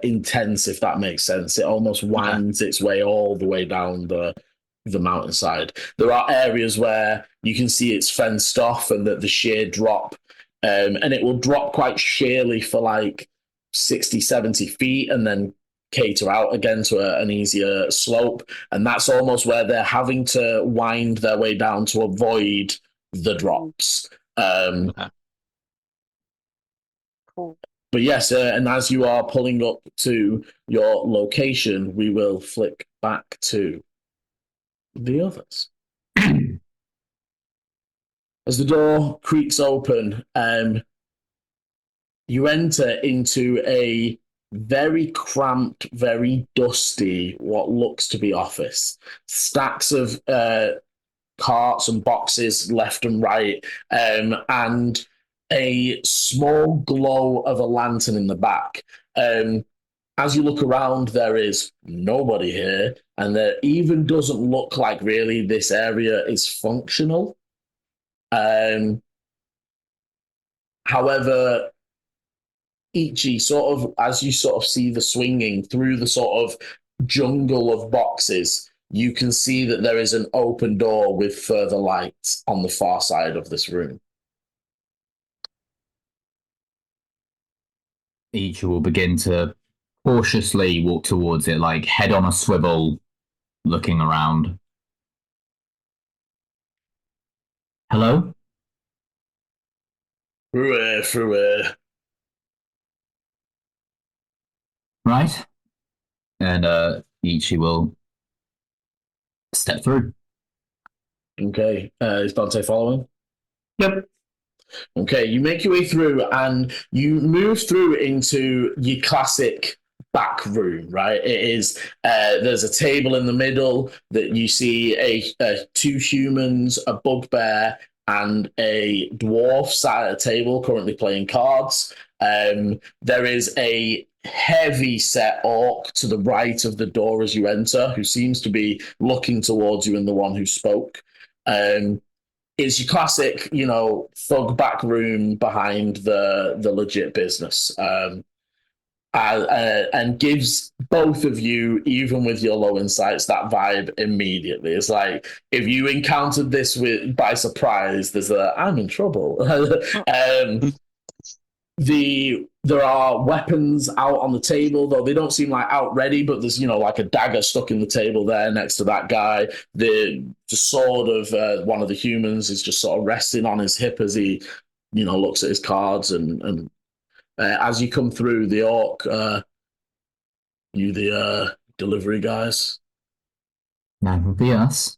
intense, if that makes sense. It almost winds its way all the way down the mountainside. There are areas where you can see it's fenced off and that the sheer drop, and it will drop quite sheerly for like 60, 70 feet and then cater out again to an easier slope. And that's almost where they're having to wind their way down to avoid the drops. Cool. But yes, and as you are pulling up to your location, we will flick back to the others. As the door creaks open, you enter into a very cramped, very dusty, what looks to be office. Stacks of carts and boxes left and right, and a small glow of a lantern in the back. As you look around, there is nobody here, and there even doesn't look like really this area is functional. However, Ichi, sort of, as you sort of see the swinging through the sort of jungle of boxes, you can see that there is an open door with further light on the far side of this room. Ichi will begin to cautiously walk towards it, like head on a swivel, looking around. Hello? Through here. Right. And Ichi will step through. Okay. Is Dante following? Yep. Okay, you make your way through and you move through into your classic back room, right? It is there's a table in the middle that you see two humans, a bugbear, and a dwarf sat at a table currently playing cards. There is a heavy set orc to the right of the door as you enter, who seems to be looking towards you and the one who spoke. It's your classic, thug back room behind the legit business. And gives both of you, even with your low insights, that vibe immediately. It's like if you encountered this by surprise, there's I'm in trouble. There are weapons out on the table, though they don't seem like out ready, but there's like a dagger stuck in the table there next to that guy. The sword of one of the humans is just sort of resting on his hip as he looks at his cards. And as you come through, the orc, you the delivery guys? That would be us.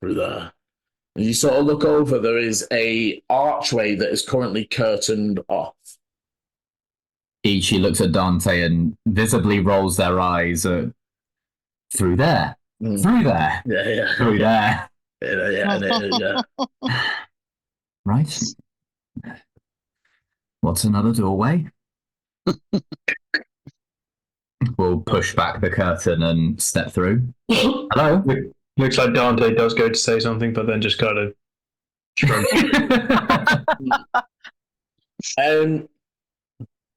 Through there. As you sort of look over, there is a archway that is currently curtained off. Ichi looks at Dante and visibly rolls their eyes through there. Through there. Yeah. Through there. Yeah. Right. What's another doorway? We'll push back the curtain and step through. Hello? Looks like Dante does go to say something, but then just kind of shrugs.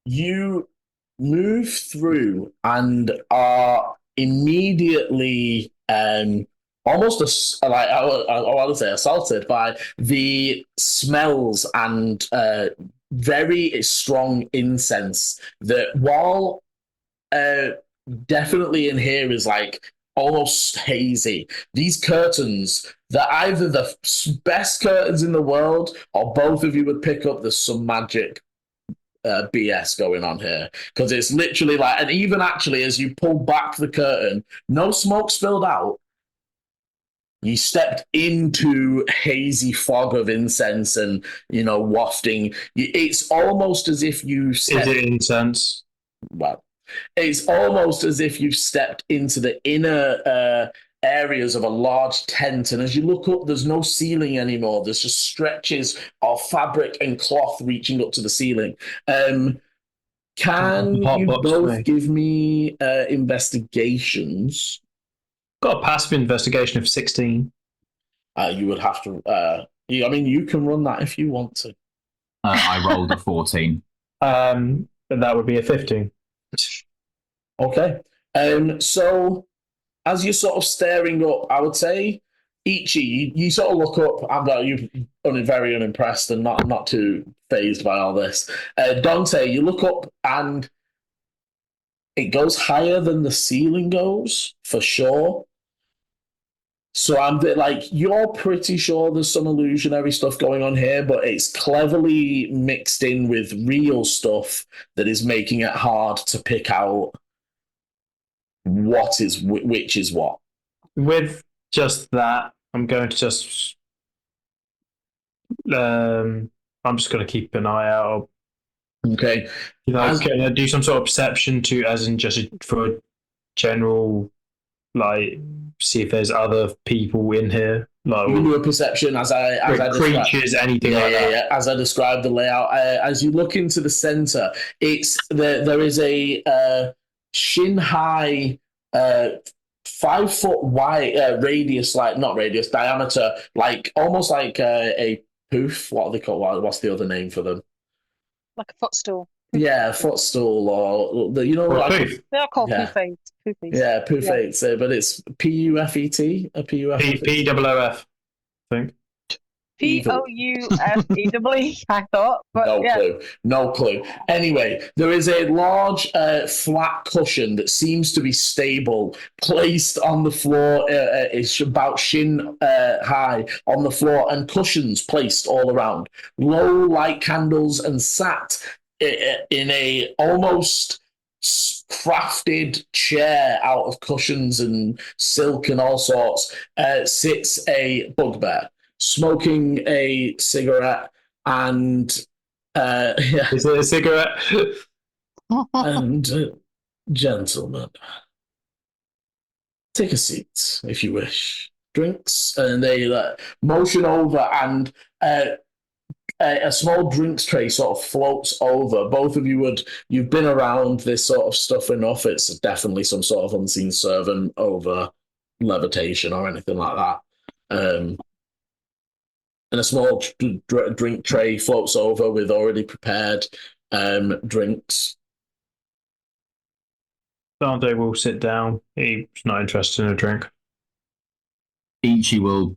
You move through and are immediately almost like I want to say assaulted by the smells and very strong incense that, while definitely in here is like almost hazy. These curtains, they're either the best curtains in the world, or both of you would pick up there's some magic BS going on here, because it's literally like, and even actually as you pull back the curtain, no smoke spilled out. You stepped into hazy fog of incense and, wafting. It's almost as if you stepped... Is it incense? Well, it's almost as if you've stepped into the inner areas of a large tent. And as you look up, there's no ceiling anymore. There's just stretches of fabric and cloth reaching up to the ceiling. Can you both give me investigations? Got a passive investigation of 16. You would have to. You can run that if you want to. I rolled a 14. That would be a 15. Okay. So as you're sort of staring up, I would say, Ichi, you sort of look up. You're very unimpressed and not too fazed by all this. Dante, you look up and it goes higher than the ceiling goes, for sure. So I'm you're pretty sure there's some illusionary stuff going on here, but it's cleverly mixed in with real stuff that is making it hard to pick out which is what. With just that, I'm going to just I'm just going to keep an eye out. Okay. I'm going to do some sort of perception as in just for general, see if there's other people in here. You can do a perception as I creatures, anything like that. Yeah. As I describe the layout, as you look into the center, there is a shin high, 5 foot wide radius, diameter, almost like a poof. What are they called? What's the other name for them? Like a footstool. Yeah, footstool, or poof. They are called poofies. Yeah, poofies. Yeah. But it's PUFET, a PUFET. POOF, I think. POUFEWE, I thought. But No clue. Anyway, there is a large flat cushion that seems to be stable, placed on the floor. It's about shin high on the floor, and cushions placed all around. Low light candles, and sat in a almost crafted chair out of cushions and silk and all sorts, sits a bugbear, smoking a cigarette, and Is it a cigarette? and gentlemen, take a seat if you wish. Drinks, and they motion over, and a small drinks tray sort of floats over. Both of you've been around this sort of stuff enough. It's definitely some sort of unseen servant over levitation or anything like that. And a small drink tray floats over with already prepared drinks. Dante will sit down. He's not interested in a drink. Ichi will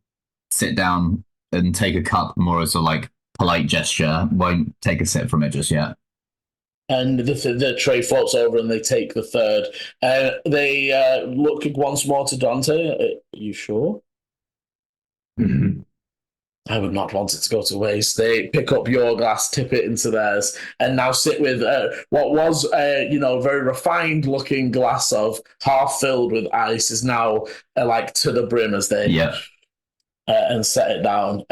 sit down and take a cup more as a polite gesture. Won't take a sip from it just yet. And the tray floats over, and they take the third. They look once more to Dante. Are you sure? Mm-hmm. I would not want it to go to waste. They pick up your glass, tip it into theirs, and now sit with what was a very refined looking glass of half filled with ice is now to the brim as they and set it down.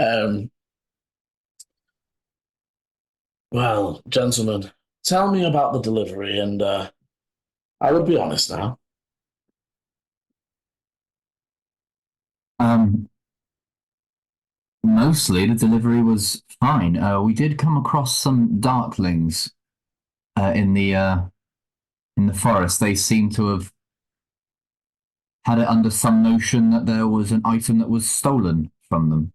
Well, gentlemen, tell me about the delivery, and I would be honest now. Mostly the delivery was fine. We did come across some darklings in the forest. They seem to have had it under some notion that there was an item that was stolen from them.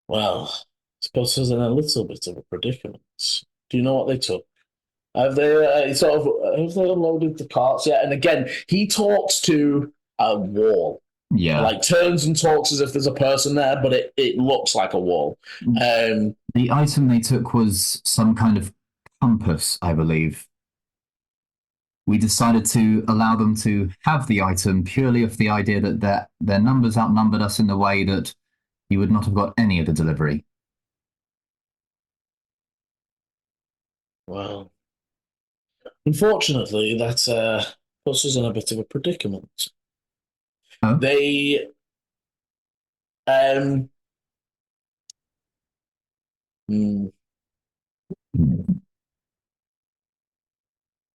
Well, I suppose there's in a little bit of a predicament. Do you know what they took? Have they unloaded the carts yet? And again, he talks to a wall. Yeah. Turns and talks as if there's a person there, but it looks like a wall. The item they took was some kind of compass, I believe. we decided to allow them to have the item purely of the idea that their numbers outnumbered us in the way that you would not have got any of the delivery. Well, unfortunately, that puts us in a bit of a predicament. Oh? They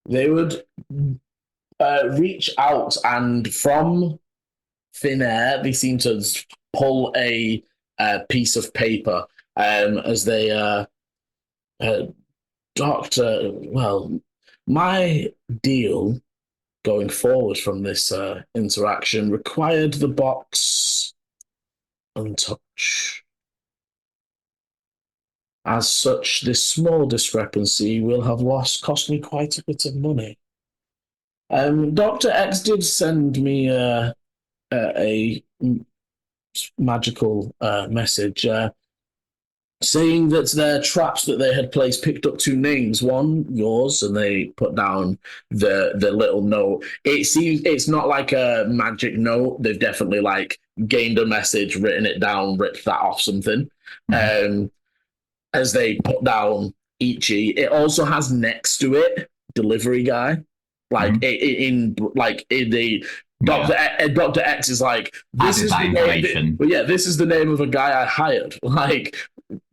they would reach out, and from thin air, they seem to pull a piece of paper as they Doctor, well, my deal going forward from this interaction required the box untouched. As such, this small discrepancy will have cost me quite a bit of money. Dr. X did send me a magical message saying that their traps that they had placed picked up two names. One, yours, and they put down the little note. It's not like a magic note. They've definitely like gained a message, written it down, ripped that off something. As they put down Ichi, it also has next to it delivery guy. Like Dr. X is like, this is the name. But yeah, this is the name of a guy I hired. Like,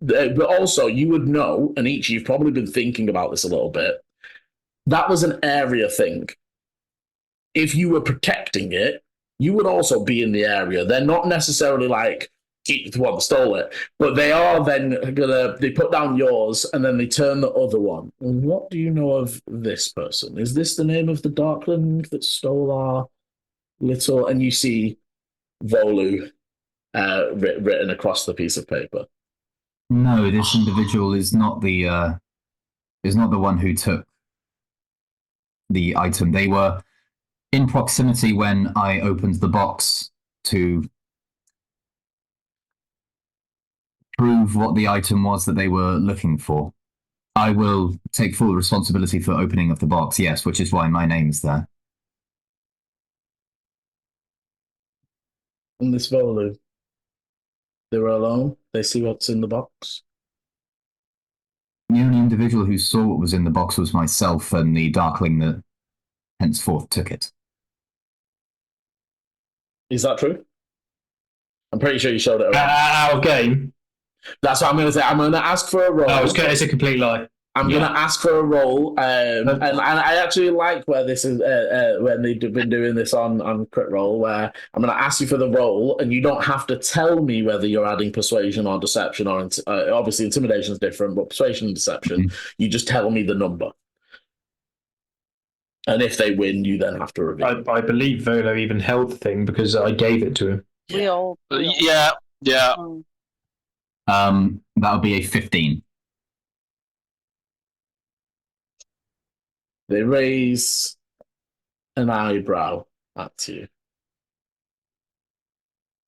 but also you would know, and Ichi, you've probably been thinking about this a little bit. That was an area thing. If you were protecting it, you would also be in the area. They're not necessarily like the one that stole it, but they are then they put down yours and then they turn the other one. What do you know of this person? Is this the name of the Darkling that stole our little? And you see Volu written across the piece of paper. No, this individual is not the one who took the item. They were in proximity when I opened the box to prove what the item was that they were looking for. I will take full responsibility for opening of the box, yes, which is why my name's there. And this Volu, they were alone. They see what's in the box. The only individual who saw what was in the box was myself and the Darkling that henceforth took it. Is that true? I'm pretty sure you showed it around. Our game. That's what I'm going to say. I'm going to ask for a roll. No, it's a complete lie. I'm going to ask for a roll, and I actually like where this is when they've been doing this on Crit Roll, where I'm going to ask you for the roll, and you don't have to tell me whether you're adding persuasion or deception, or obviously intimidation is different, but persuasion and deception, you just tell me the number. And if they win, you then have to reveal. I believe Volo even held the thing because I gave it to him. We all. Yeah. That would be a 15. They raise an eyebrow at you.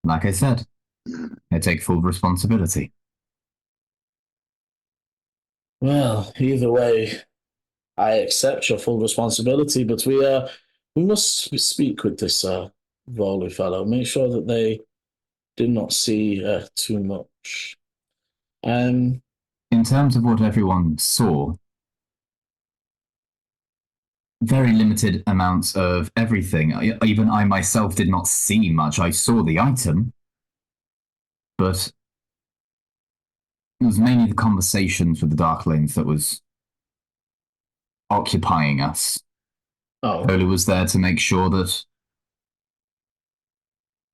Like I said, I take full responsibility. Well, either way, I accept your full responsibility, but we must speak with this Volu fellow. Make sure that they did not see too much. In terms of what everyone saw, very limited amounts of everything. Even I myself did not see much. I saw the item, but it was mainly the conversations with the Darklings that was occupying us. Volu was there to make sure that,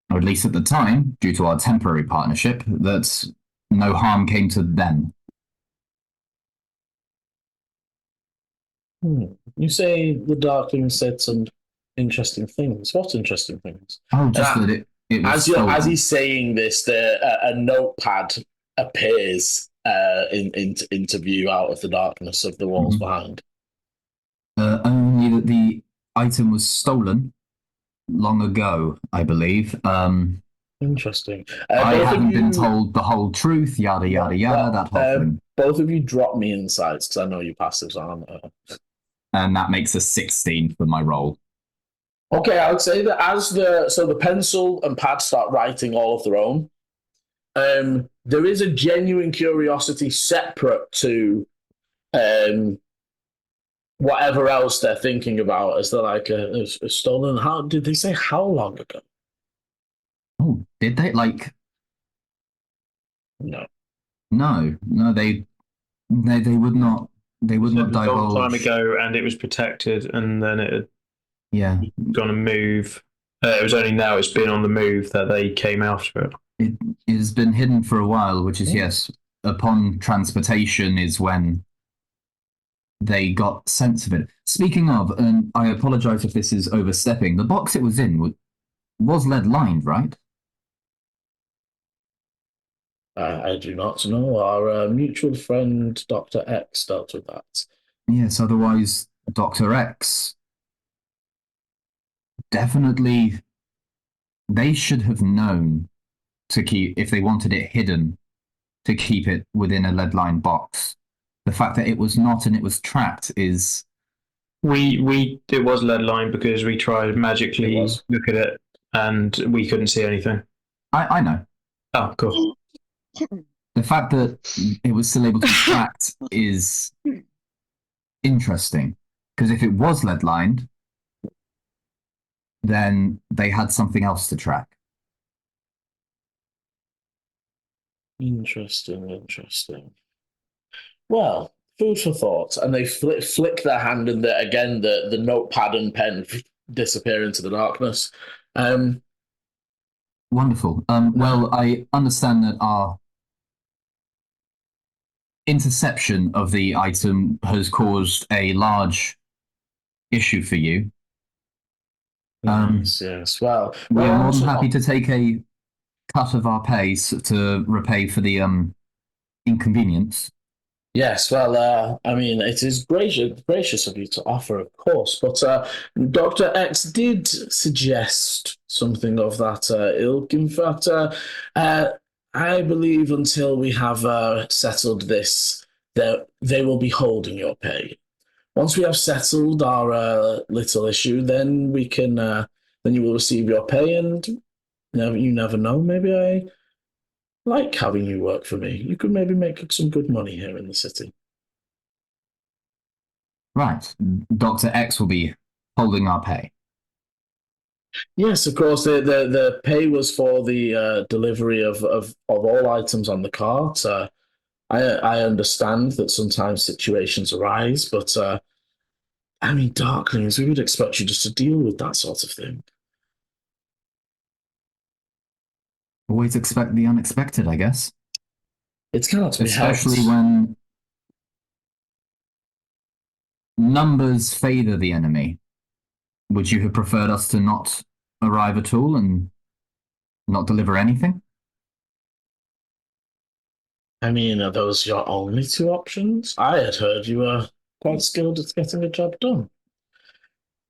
or at least at the time, due to our temporary partnership, that no harm came to them. You say the Darkling said some interesting things. What interesting things? Oh, just that it was as he's saying this, a notepad appears into view out of the darkness of the walls behind. Only that the item was stolen long ago, I believe. Interesting. I haven't been told the whole truth, yada, yada, yada, that whole thing. Both of you drop me insights, because I know your passives aren't and that makes a 16 for my roll. Okay, I would say that as the pencil and pad start writing all of their own, there is a genuine curiosity separate to whatever else they're thinking about as they're like a stolen. How did they say how long ago? Oh, did they? Like, No. no, they would not. They would not A long time divulge. ago, and it was protected, and then it had Yeah, gone to move. It was only now it's been on the move that they came after it. it has been hidden for a while, which is yes. Upon transportation is when they got sense of it. Speaking of, and I apologize if this is overstepping, the box it was in was lead lined, right? I do not know. Our mutual friend Dr. X dealt with that. Yes, otherwise Dr. X definitely they should have known to keep if they wanted it hidden to keep it within a lead lined box. The fact that it was not and it was trapped is It was lead line because we tried magically look at it and we couldn't see anything. I know. Oh, cool. The fact that it was still able to be tracked is interesting. Because if it was lead lined, then they had something else to track. Interesting. Well, food for thought. And they flick their hand, and the notepad and pen disappear into the darkness. Wonderful. Well, I understand that our interception of the item has caused a large issue for you. Yes. Well, we're more than happy to take a cut of our pay to repay for the inconvenience. Yes, well, I mean, it is gracious of you to offer, of course, but Dr. X did suggest something of that ilk. In fact, I believe until we have settled this, that they will be holding your pay. Once we have settled our little issue, then we can, then you will receive your pay, and you never know, maybe I like having you work for me. You could maybe make some good money here in the city. Right. Dr. X will be holding our pay. Yes, of course. The pay was for the delivery of all items on the cart. I understand that sometimes situations arise, but I mean, Darklings, we would expect you just to deal with that sort of thing. Always expect the unexpected, I guess. It's cannot be helped. Especially when numbers favor the enemy. Would you have preferred us to not arrive at all and not deliver anything? I mean, are those your only two options? I had heard you were quite skilled at getting the job done.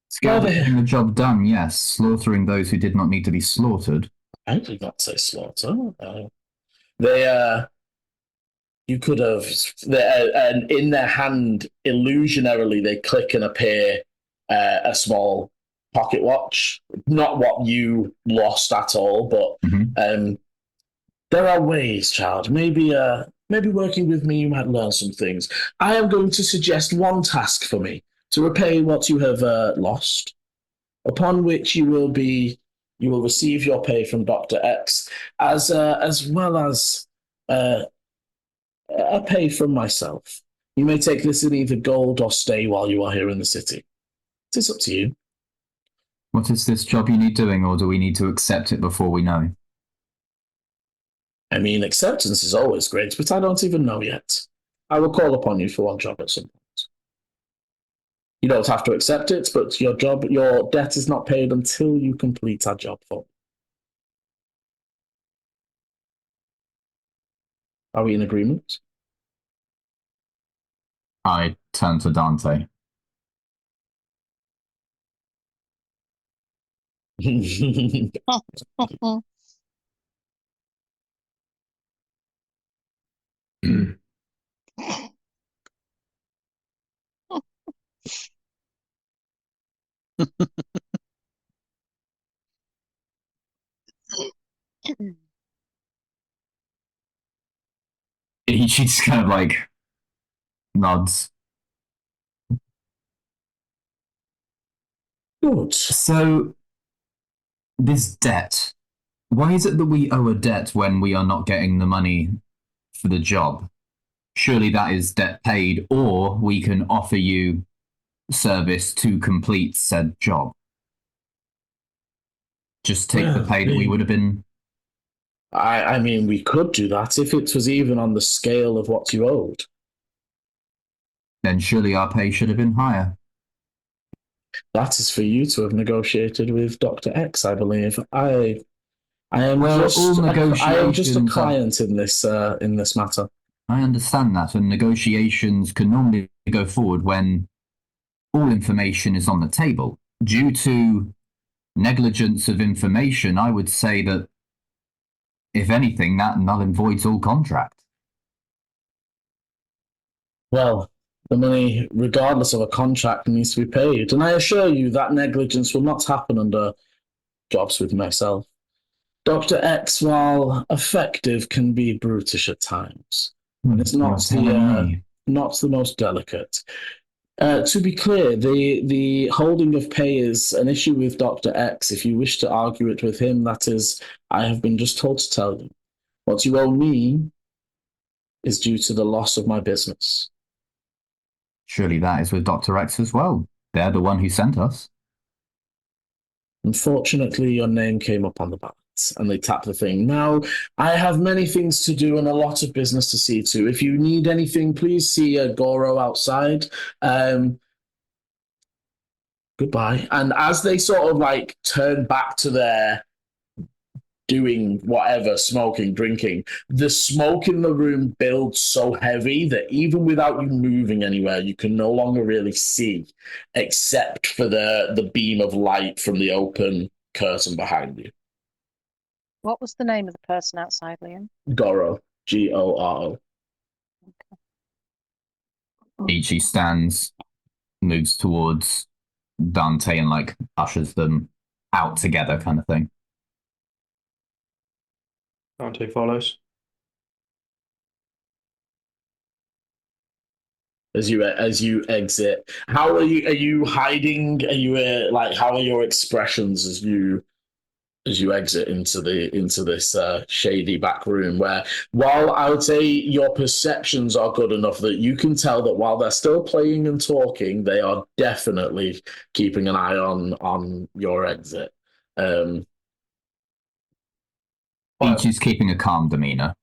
Skilled at getting the job done, yes. Slaughtering those who did not need to be slaughtered. I did not say slaughter. You could have, and in their hand, illusionarily, they click and appear a small pocket watch. Not what you lost at all, but there are ways, child. Maybe working with me, you might learn some things. I am going to suggest one task for me to repay what you have lost, upon which you will receive your pay from Dr. X, as well as a pay from myself. You may take this in either gold or stay while you are here in the city. It is up to you. What is this job you need doing, or do we need to accept it before we know? I mean, acceptance is always great, but I don't even know yet. I will call upon you for one job at some point. You don't have to accept it, but your debt is not paid until you complete our job for me. Are we in agreement? I turn to Dante. He just kind of like nods. Good. So, this debt. Why is it that we owe a debt when we are not getting the money for the job? Surely that is debt paid, or we can offer you service to complete said job. Just take the pay that we would have been. I mean, we could do that if it was even on the scale of what you owed. Then surely our pay should have been higher. That is for you to have negotiated with Dr. X, I believe. I am Well, just all I am just a negotiations are- client in this matter. I understand that, and negotiations can normally go forward when all information is on the table. Due to negligence of information, I would say that, if anything, that null and voids all contract. Well, the money, regardless of a contract, needs to be paid. And I assure you that negligence will not happen under jobs with myself. Dr. X, while effective, can be brutish at times. And it's You're not telling me. not the most delicate. To be clear, the holding of pay is an issue with Dr. X. If you wish to argue it with him, that is, I have been just told to tell you. What you owe me is due to the loss of my business. Surely that is with Dr. X as well. They're the one who sent us. Unfortunately, your name came up on the ballot and they tapped the thing. Now, I have many things to do and a lot of business to see to. If you need anything, please see Goro outside. Goodbye. And as they sort of like turn back to their doing whatever, smoking, drinking, the smoke in the room builds so heavy that even without you moving anywhere, you can no longer really see, except for the beam of light from the open curtain behind you. What was the name of the person outside, Liam? Goro, Goro. Ichi stands, moves towards Dante and like ushers them out together, kind of thing. Dante follows. As you exit, how are you hiding? Are you like, how are your expressions as you exit into this shady back room, where, while I would say your perceptions are good enough that you can tell that while they're still playing and talking, they are definitely keeping an eye on your exit. Ichi's keeping a calm demeanor.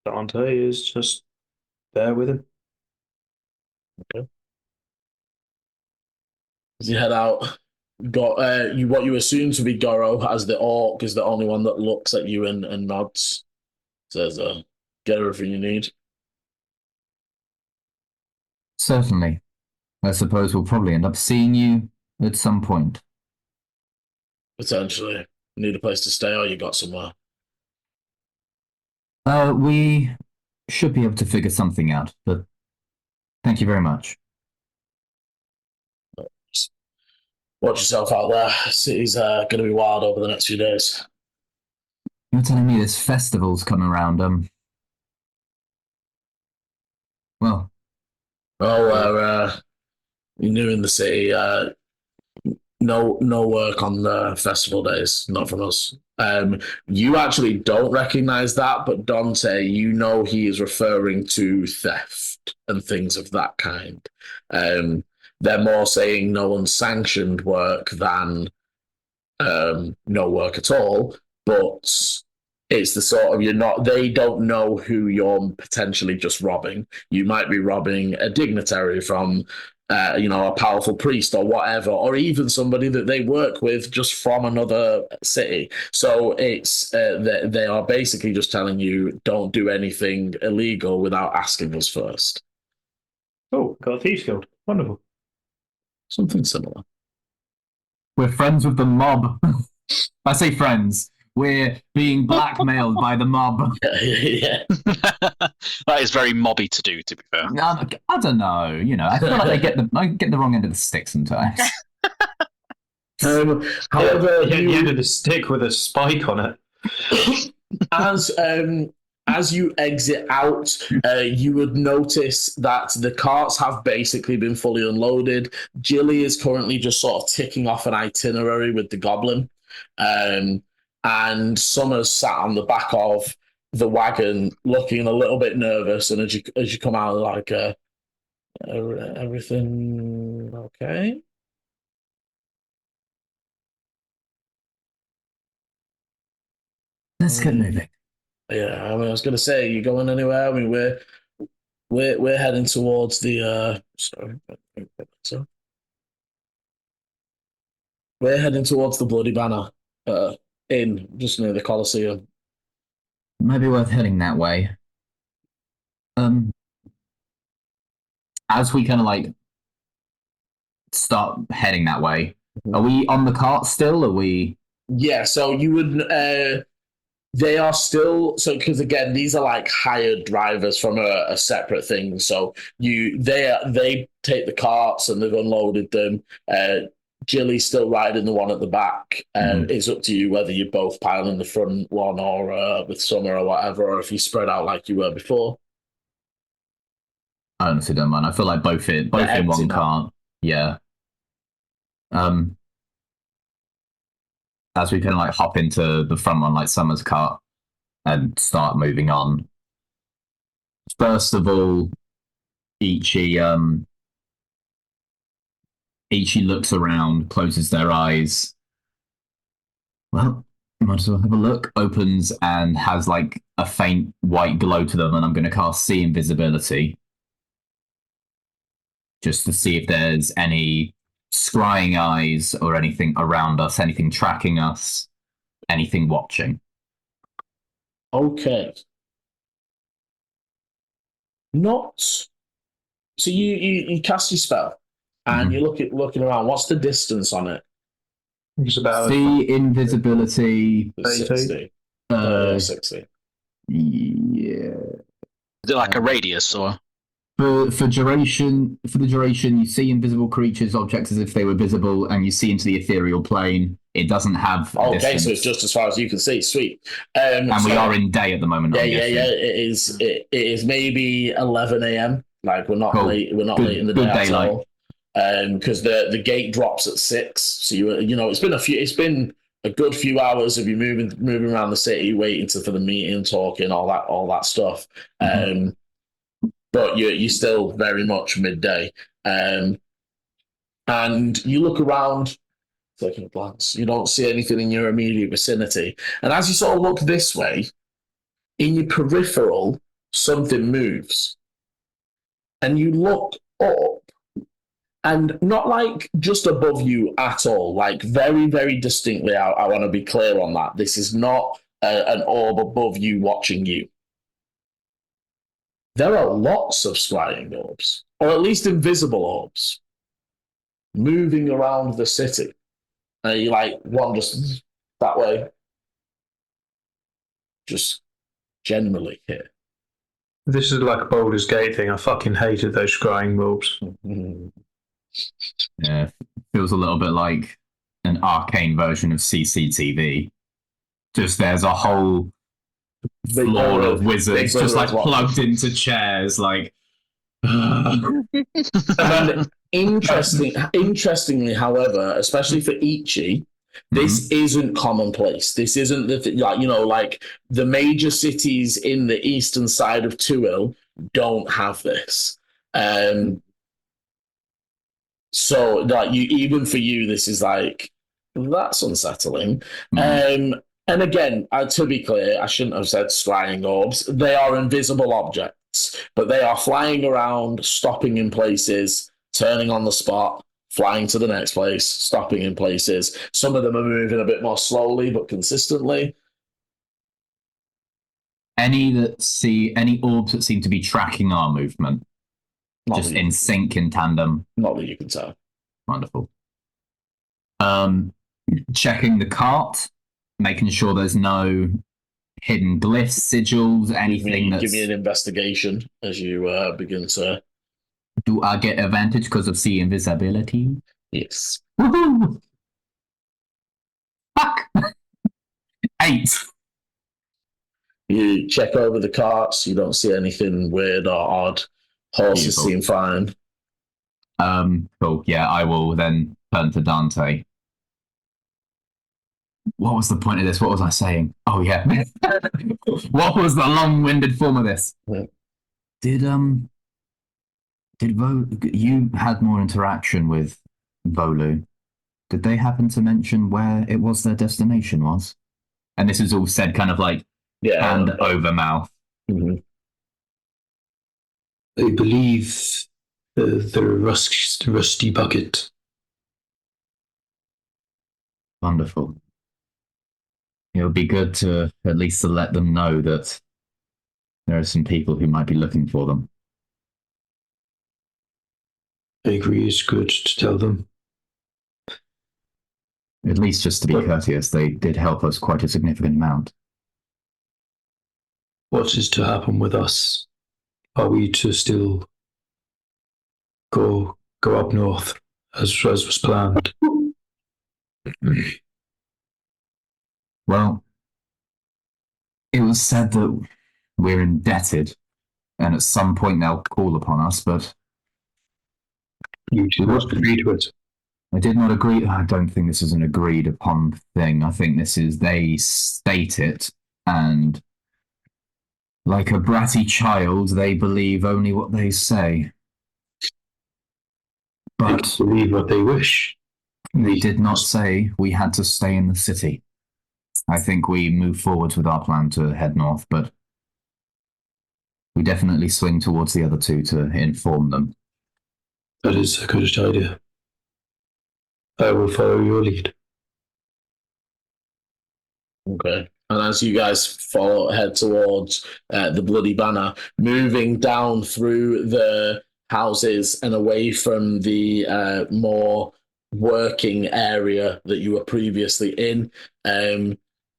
Dante is just there with him. Okay. As you head out, got what you assume to be Goro, as the orc is the only one that looks at you and nods. Says, "Get everything you need." Certainly. I suppose we'll probably end up seeing you at some point. Potentially. Need a place to stay, or you got somewhere? We should be able to figure something out, but thank you very much. Watch yourself out there. City's going to be wild over the next few days. You're telling me this festival's come around, well. Oh, we're new in the city. No work on the festival days, not from us. You actually don't recognize that, but Dante, you know he is referring to theft and things of that kind. They're more saying no unsanctioned work than no work at all, but it's the sort of, they don't know who you're potentially just robbing. You might be robbing a dignitary from a powerful priest or whatever, or even somebody that they work with just from another city. So it's they are basically just telling you, don't do anything illegal without asking us first. Oh, got a thieves guild. Wonderful. Something similar. We're friends with the mob. I say friends. We're being blackmailed by the mob. Yeah. That is very mobby to do, to be fair. I don't know. You know, I feel like I get the wrong end of the stick sometimes. However, the end of the stick with a spike on it. As you exit out, you would notice that the carts have basically been fully unloaded. Jilly is currently just sort of ticking off an itinerary with the goblin. And Summer's sat on the back of the wagon looking a little bit nervous. And as you come out, like, everything okay? Let's get moving. Yeah, I mean, I was going to say, you going anywhere? I mean, we're heading towards the so we're heading towards the Bloody Banner Inn, just near the Colosseum. Maybe worth heading that way. As we kind of like start heading that way, are we on the cart still? Are we? Yeah, so you would. They are still because again these are like hired drivers from a separate thing. So they take the carts and they've unloaded them. Jilly's still riding the one at the back. It's up to you whether you both pile in the front one or with Summer or whatever, or if you spread out like you were before. I honestly don't mind. I feel like both in one cart. Yeah. As we kind of like hop into the front one, like Summer's cart, and start moving on. First of all, Ichi looks around, closes their eyes. Well, might as well have a look. Opens and has like a faint white glow to them, and I'm going to cast See Invisibility just to see if there's any scrying eyes or anything around us, anything tracking us, anything watching. Okay. Not so you cast your spell and you looking around. What's the distance on it? It's about See Invisibility 60. 60. Yeah. Is it like a radius or? For the duration, you see invisible creatures, objects as if they were visible, and you see into the ethereal plane. It doesn't have. Okay, so it's just as far as you can see. Sweet. And we are in day at the moment. Yeah. It is. It is maybe 11 a.m. Like we're not late. We're not late in the day at all. Because the gate drops at 6. So you know it's been a good few hours of you moving around the city, waiting for the meeting, talking, all that stuff. But you're still very much midday. And you look around, taking a glance, you don't see anything in your immediate vicinity. And as you sort of look this way, in your peripheral, something moves. And you look up, and not like just above you at all, like very, very distinctly, I want to be clear on that. This is not an orb above you watching you. There are lots of scrying orbs, or at least invisible orbs, moving around the city. And you like one just that way, just generally here. This is like a Baldur's Gate thing. I fucking hated those scrying orbs. Yeah, feels a little bit like an arcane version of CCTV. Just there's a whole floor of wizards just like plugged into chairs, like. And interestingly, however, especially for Ichi, this isn't commonplace. This isn't like the major cities in the eastern side of Tuil don't have this. So like even for you, this is like that's unsettling. And again, to be clear, I shouldn't have said scrying orbs. They are invisible objects, but they are flying around, stopping in places, turning on the spot, flying to the next place, stopping in places. Some of them are moving a bit more slowly, but consistently. Any orbs that seem to be tracking our movement, just in sync, in tandem. Not that you can tell. Wonderful. Checking the cart. making sure there's no hidden glyphs, sigils, anything Give me an investigation as you begin to. Do I get advantage because of sea invisibility? Yes. Woohoo! Fuck! 8. You check over the carts. You don't see anything weird or odd. Horses Beautiful. seem fine. Cool. Yeah, I will then turn to Dante. What was the point of this? What was I saying? Oh yeah. What was the long-winded form of this? Yeah. Did you had more interaction with Volu? Did they happen to mention where it was their destination was? And this is all said kind of like hand over mouth. Mm-hmm. I believe the rusty bucket. Wonderful. It would be good to at least to let them know that there are some people who might be looking for them. I agree, it's good to tell them. At least just to be courteous, they did help us quite a significant amount. What is to happen with us? Are we to still go up north as was planned? Well, it was said that we're indebted, and at some point they'll call upon us, but You did not agree to it. I did not agree. I don't think this is an agreed upon thing. I think this is they state it, and like a bratty child, they believe only what they say. But They believe what they wish. they did not say we had to stay in the city. I think we move forwards with our plan to head north, but we definitely swing towards the other two to inform them. That is a good idea. I will follow your lead. Okay. And as you guys head towards the Bloody Banner, moving down through the houses and away from the more working area that you were previously in,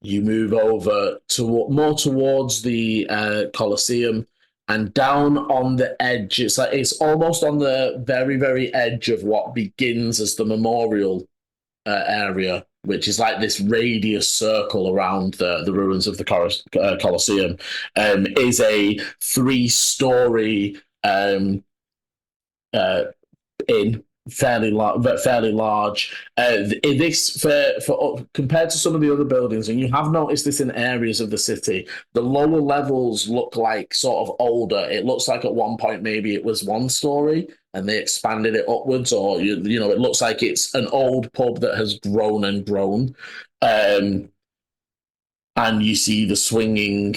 you move over to more towards the Colosseum, and down on the edge. It's almost on the very, very edge of what begins as the memorial area, which is like this radius circle around the ruins of the Colosseum, is a 3-story inn, fairly large. This for compared to some of the other buildings, and you have noticed this in areas of the city, the lower levels look like sort of older. It looks like at one point maybe it was 1 story and they expanded it upwards, or you know, it looks like it's an old pub that has grown and grown. And you see the swinging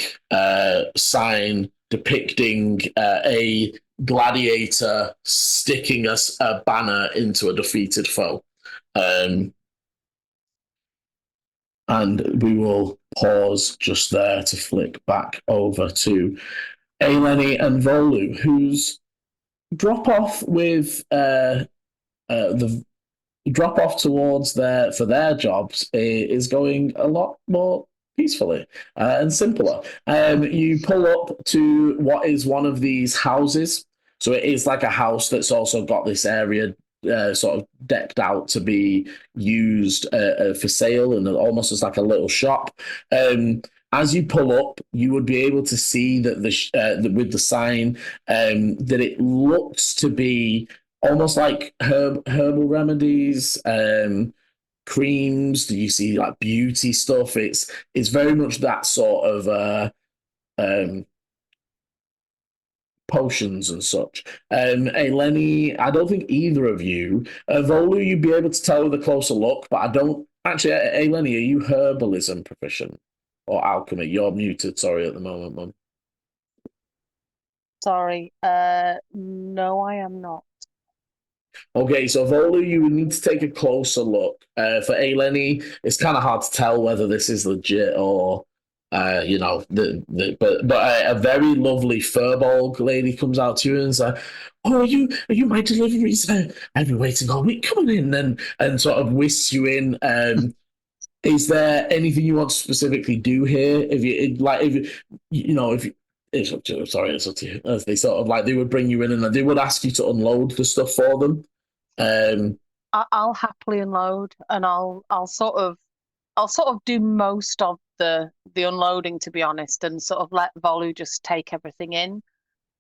sign depicting a gladiator sticking a banner into a defeated foe. And we will pause just there to flick back over to Eleni and Volu, whose drop off with the drop off towards their jobs is going a lot more peacefully and simpler. You pull up to what is one of these houses. So it is like a house that's also got this area sort of decked out to be used for sale, and almost as like a little shop. As you pull up, you would be able to see that with the sign that it looks to be almost like herbal remedies, creams. You see like beauty stuff. It's very much that sort of potions and such. Eleni, I don't think either of you. Volu, you'd be able to tell with a closer look, but I don't actually. Eleni, are you herbalism proficient or alchemy? You're muted. Sorry, at the moment, Mum. Sorry. No, I am not. Okay, so Volu, you would need to take a closer look. For Eleni, it's kind of hard to tell whether this is legit or, you know, but a very lovely Furbolg lady comes out to you and says, "Oh, are you my deliveries? I've been waiting all week. Come on in," and sort of whisks you in. Is there anything you want to specifically do here? If you like, if you know, if it's up to you. Sorry, it's up to you. As they sort of like, they would bring you in and they would ask you to unload the stuff for them. I'll happily unload, and I'll sort of do most of the unloading, to be honest, and sort of let Volu just take everything in.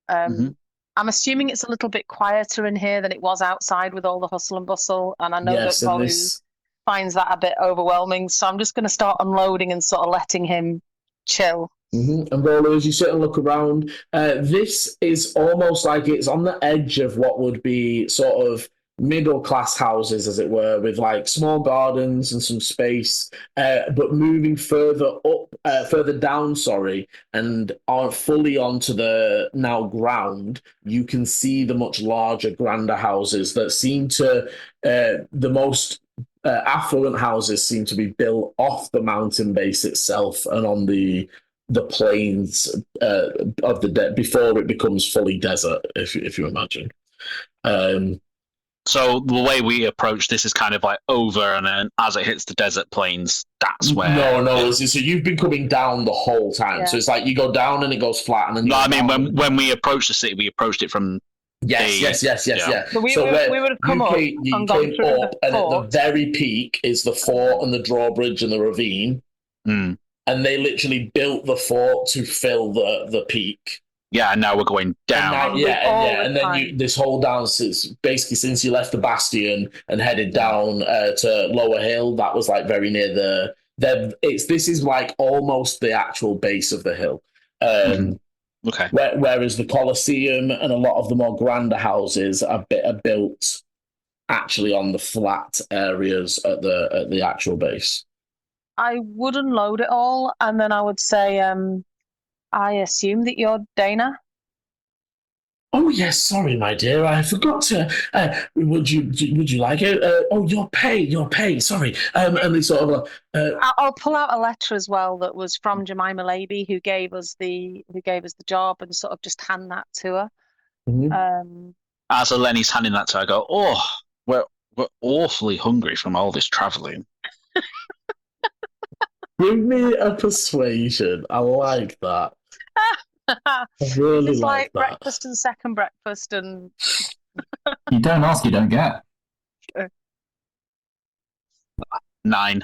I'm assuming it's a little bit quieter in here than it was outside with all the hustle and bustle, and I know Yes, that and Volu finds that a bit overwhelming, so I'm just going to start unloading and sort of letting him chill. And Volu, as you sit and look around, this is almost like it's on the edge of what would be sort of middle class houses, as it were, with like small gardens and some space, but moving further down, and are fully onto the now ground, you can see the much larger, grander houses that seem to, the most affluent houses seem to be built off the mountain base itself and on the plains of the before it becomes fully desert, if you imagine. So the way we approach this is kind of like over, and then as it hits the desert plains, that's where. No. So you've been coming down the whole time. Yeah. So it's like you go down and it goes flat, and then. No, I mean when we approached the city, we approached it from. Yes. Yeah. So we would have come up and gone through the and fort. at the very peak is the fort and the drawbridge and the ravine, and they literally built the fort to fill the peak. Yeah, and now we're going down. And then this whole down since you left the bastion and headed down to Lower Hill. That was like very near this is like almost the actual base of the hill. Okay. Whereas the Colosseum and a lot of the more grander houses are built actually on the flat areas at the actual base. I would unload it all, and then I would say, I assume that you're Dana. Oh yes, sorry, my dear, I forgot to. Would you like it? Your pay. Sorry. And they sort of. I'll pull out a letter as well that was from Jemima Laby, who gave us the job, and sort of just hand that to her. As Eleni's handing that to her, I go, "Oh, we're awfully hungry from all this travelling." Give me a persuasion. I like that. I really it's like that. Breakfast and second breakfast, and you don't ask, you don't get. 9.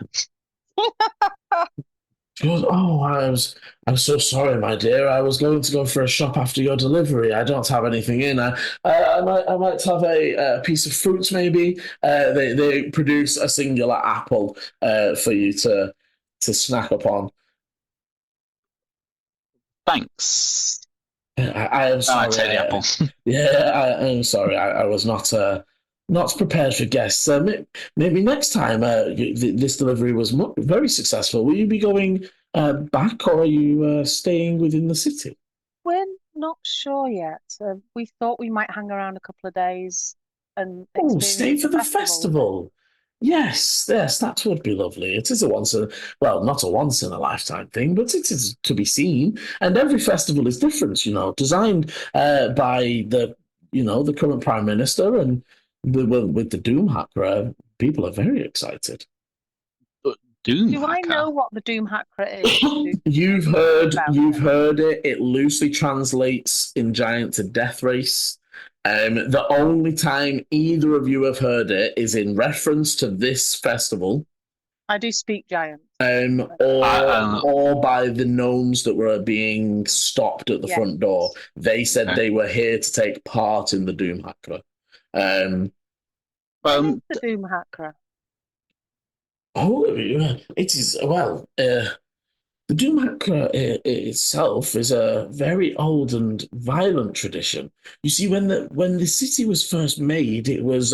She goes, I'm so sorry, my dear. I was going to go for a shop after your delivery. I don't have anything in. I might have a piece of fruit, maybe. They produce a singular apple for you to snack upon. Thanks. I am sorry. I take the apple. I am sorry. I was not prepared for guests. Maybe next time this delivery was very successful. Will you be going back, or are you staying within the city? We're not sure yet. We thought we might hang around a couple of days and stay for the festival. Yes, that would be lovely. It is not a once in a lifetime thing, but it is to be seen. And every festival is different, designed by the current prime minister, and with the Doomhacker, people are very excited. Do I know what the Doomhacker is? You've heard it. It loosely translates in Giant to Death Race. The only time either of you have heard it is in reference to this festival. I do speak Giant. Or by the gnomes that were being stopped at the front door. They said they were here to take part in the Doomhacker. What is the Doomhacker? It is, the Doomhacker itself is a very old and violent tradition. You see, when the city was first made, it was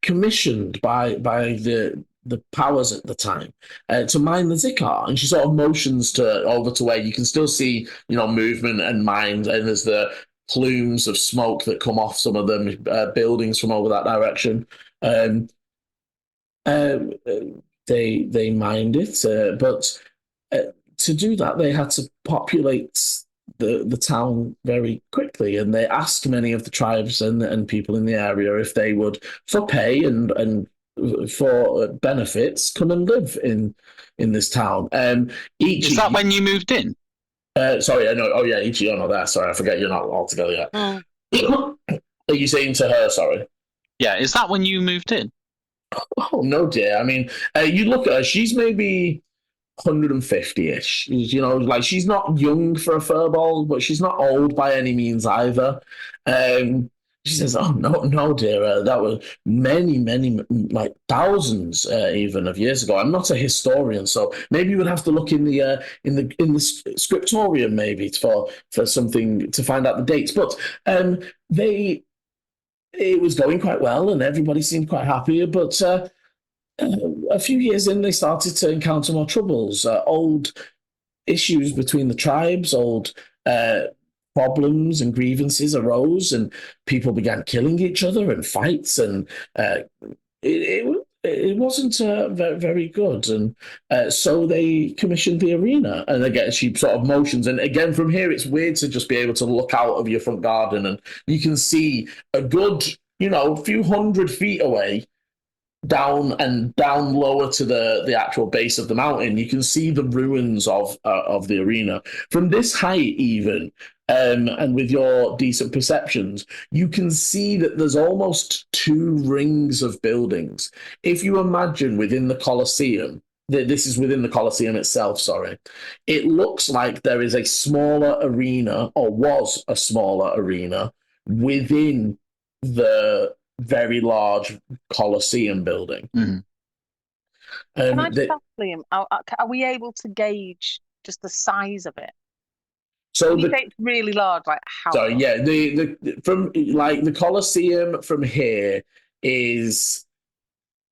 commissioned by the powers at the time to mine the Zikar, and she sort of motions over to where you can still see movement and mines, and there's the plumes of smoke that come off some of the buildings from over that direction. They mined it, but to do that, they had to populate the town very quickly, and they asked many of the tribes and people in the area if they would, for pay and for benefits, come and live in this town. Each Is that when you moved in? sorry, I know. Oh yeah, each you're not there. Sorry, I forget you're not all together yet. Mm. Are you saying to her? Sorry. Yeah, is that when you moved in? Oh no, dear. I mean, you look at her. She's maybe 150-ish. You know, like she's not young for a furball, but she's not old by any means either. She says, "Oh no, no, dear, that was many, many, like thousands even of years ago. I'm not a historian, so maybe you would have to look in the scriptorium maybe for something to find out the dates. But they it was going quite well, and everybody seemed quite happy. But a few years in, they started to encounter more troubles, old issues between the tribes, old problems and grievances arose, and people began killing each other and fights, and it wasn't very, very good. And so they commissioned the arena, and again, she sort of motions. And again, from here, it's weird to just be able to look out of your front garden, and you can see a good, few 100 feet away, down lower to the actual base of the mountain, you can see the ruins of the arena. From this height, even, and with your decent perceptions, you can see that there's almost 2 rings of buildings. If you imagine within the Colosseum, this is within the Colosseum itself, sorry, it looks like there is a smaller arena, or was a smaller arena, within the very large Colosseum building. Mm. Can I just ask, Liam, are we able to gauge just the size of it? So you say it's really large, like how? Sorry, yeah, the from like the Colosseum from here is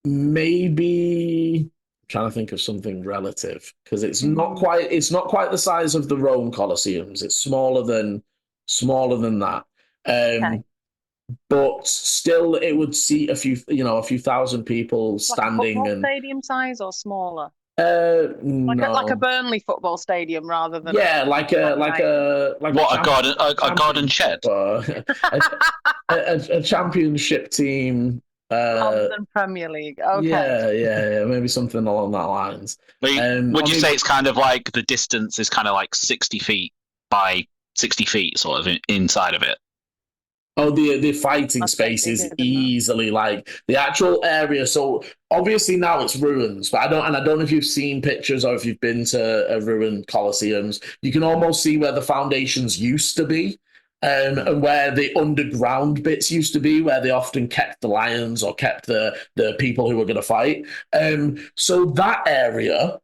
maybe, I'm trying to think of something relative, because it's not quite the size of the Rome Colosseums. It's smaller than that. Okay. But still, it would seat a few thousand people standing. Like a and stadium size or smaller? No. Like a Burnley football stadium rather than like a garden shed. A championship team. Rather than Premier League. Okay. Yeah, maybe something along that lines. Would you say it's kind of like the distance is kind of like 60 feet by 60 feet, sort of inside of it? Oh, the fighting space is easily like the actual area. So obviously now it's ruins, but I don't know if you've seen pictures or if you've been to a ruined Colosseums. You can almost see where the foundations used to be, and where the underground bits used to be, where they often kept the lions or kept the people who were going to fight. So that area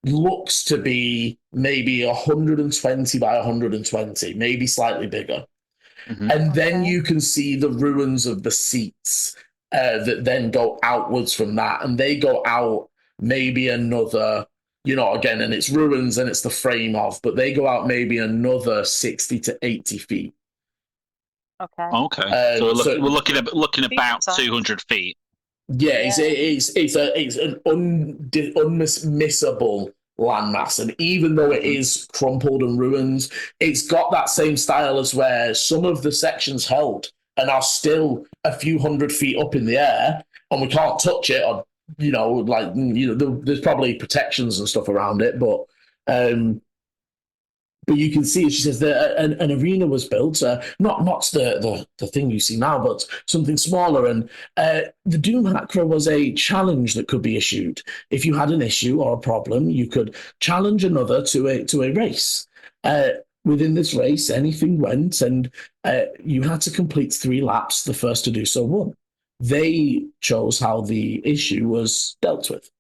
looks to be maybe 120 by 120, maybe slightly bigger. Mm-hmm. And then you can see the ruins of the seats that then go outwards from that. And they go out maybe another, again, and it's ruins and it's the frame of, but they go out maybe another 60 to 80 feet. Okay. So we're looking about 200 feet. Yeah, it's an unmissable landmass, and even though it is crumpled and ruined, it's got that same style as where some of the sections held and are still a few 100 feet up in the air, and we can't touch it, or there's probably protections and stuff around it, but you can see, she says, an arena was built, not the thing you see now, but something smaller. And the Doom Hacker was a challenge that could be issued. If you had an issue or a problem, you could challenge another to a race. Within this race, anything went, and you had to complete 3 laps. The first to do so won. They chose how the issue was dealt with.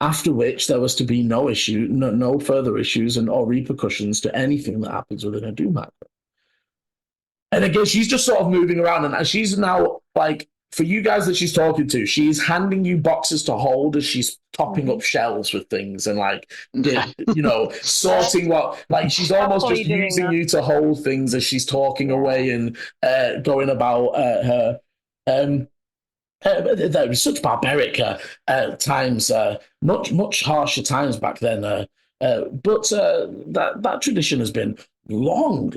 After which there was to be no issue, no further issues or repercussions to anything that happens within a Doom Hacker. And again, she's just sort of moving around, and she's now, like, for you guys that she's talking to, she's handing you boxes to hold as she's topping up shelves with things and, like, sorting what, like, she's almost just using you to hold things as she's talking away and going about her. There was such barbaric times, much harsher times back then. But that tradition has been long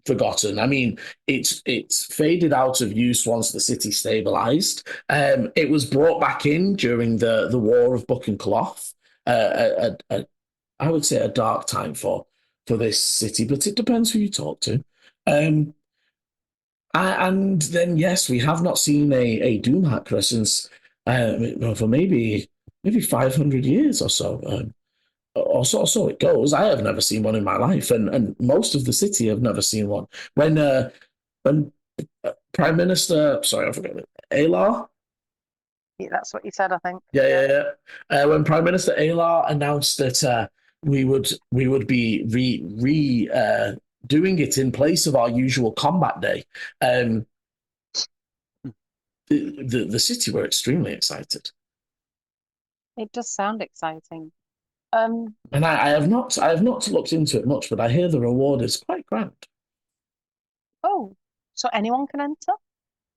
forgotten. I mean, it's faded out of use once the city stabilized. It was brought back in during the War of Book and Cloth. I would say a dark time for this city, but it depends who you talk to. And then yes, we have not seen a Doomhacker since for maybe 500 years or so. So it goes. I have never seen one in my life, and most of the city have never seen one. When Prime Minister, sorry, I forgot it, Alar. Yeah, that's what you said, I think. Yeah. When Prime Minister Alar announced that we would be doing it in place of our usual combat day, the city were extremely excited. It does sound exciting. And I have not looked into it much, but I hear the reward is quite grand. Oh, so anyone can enter?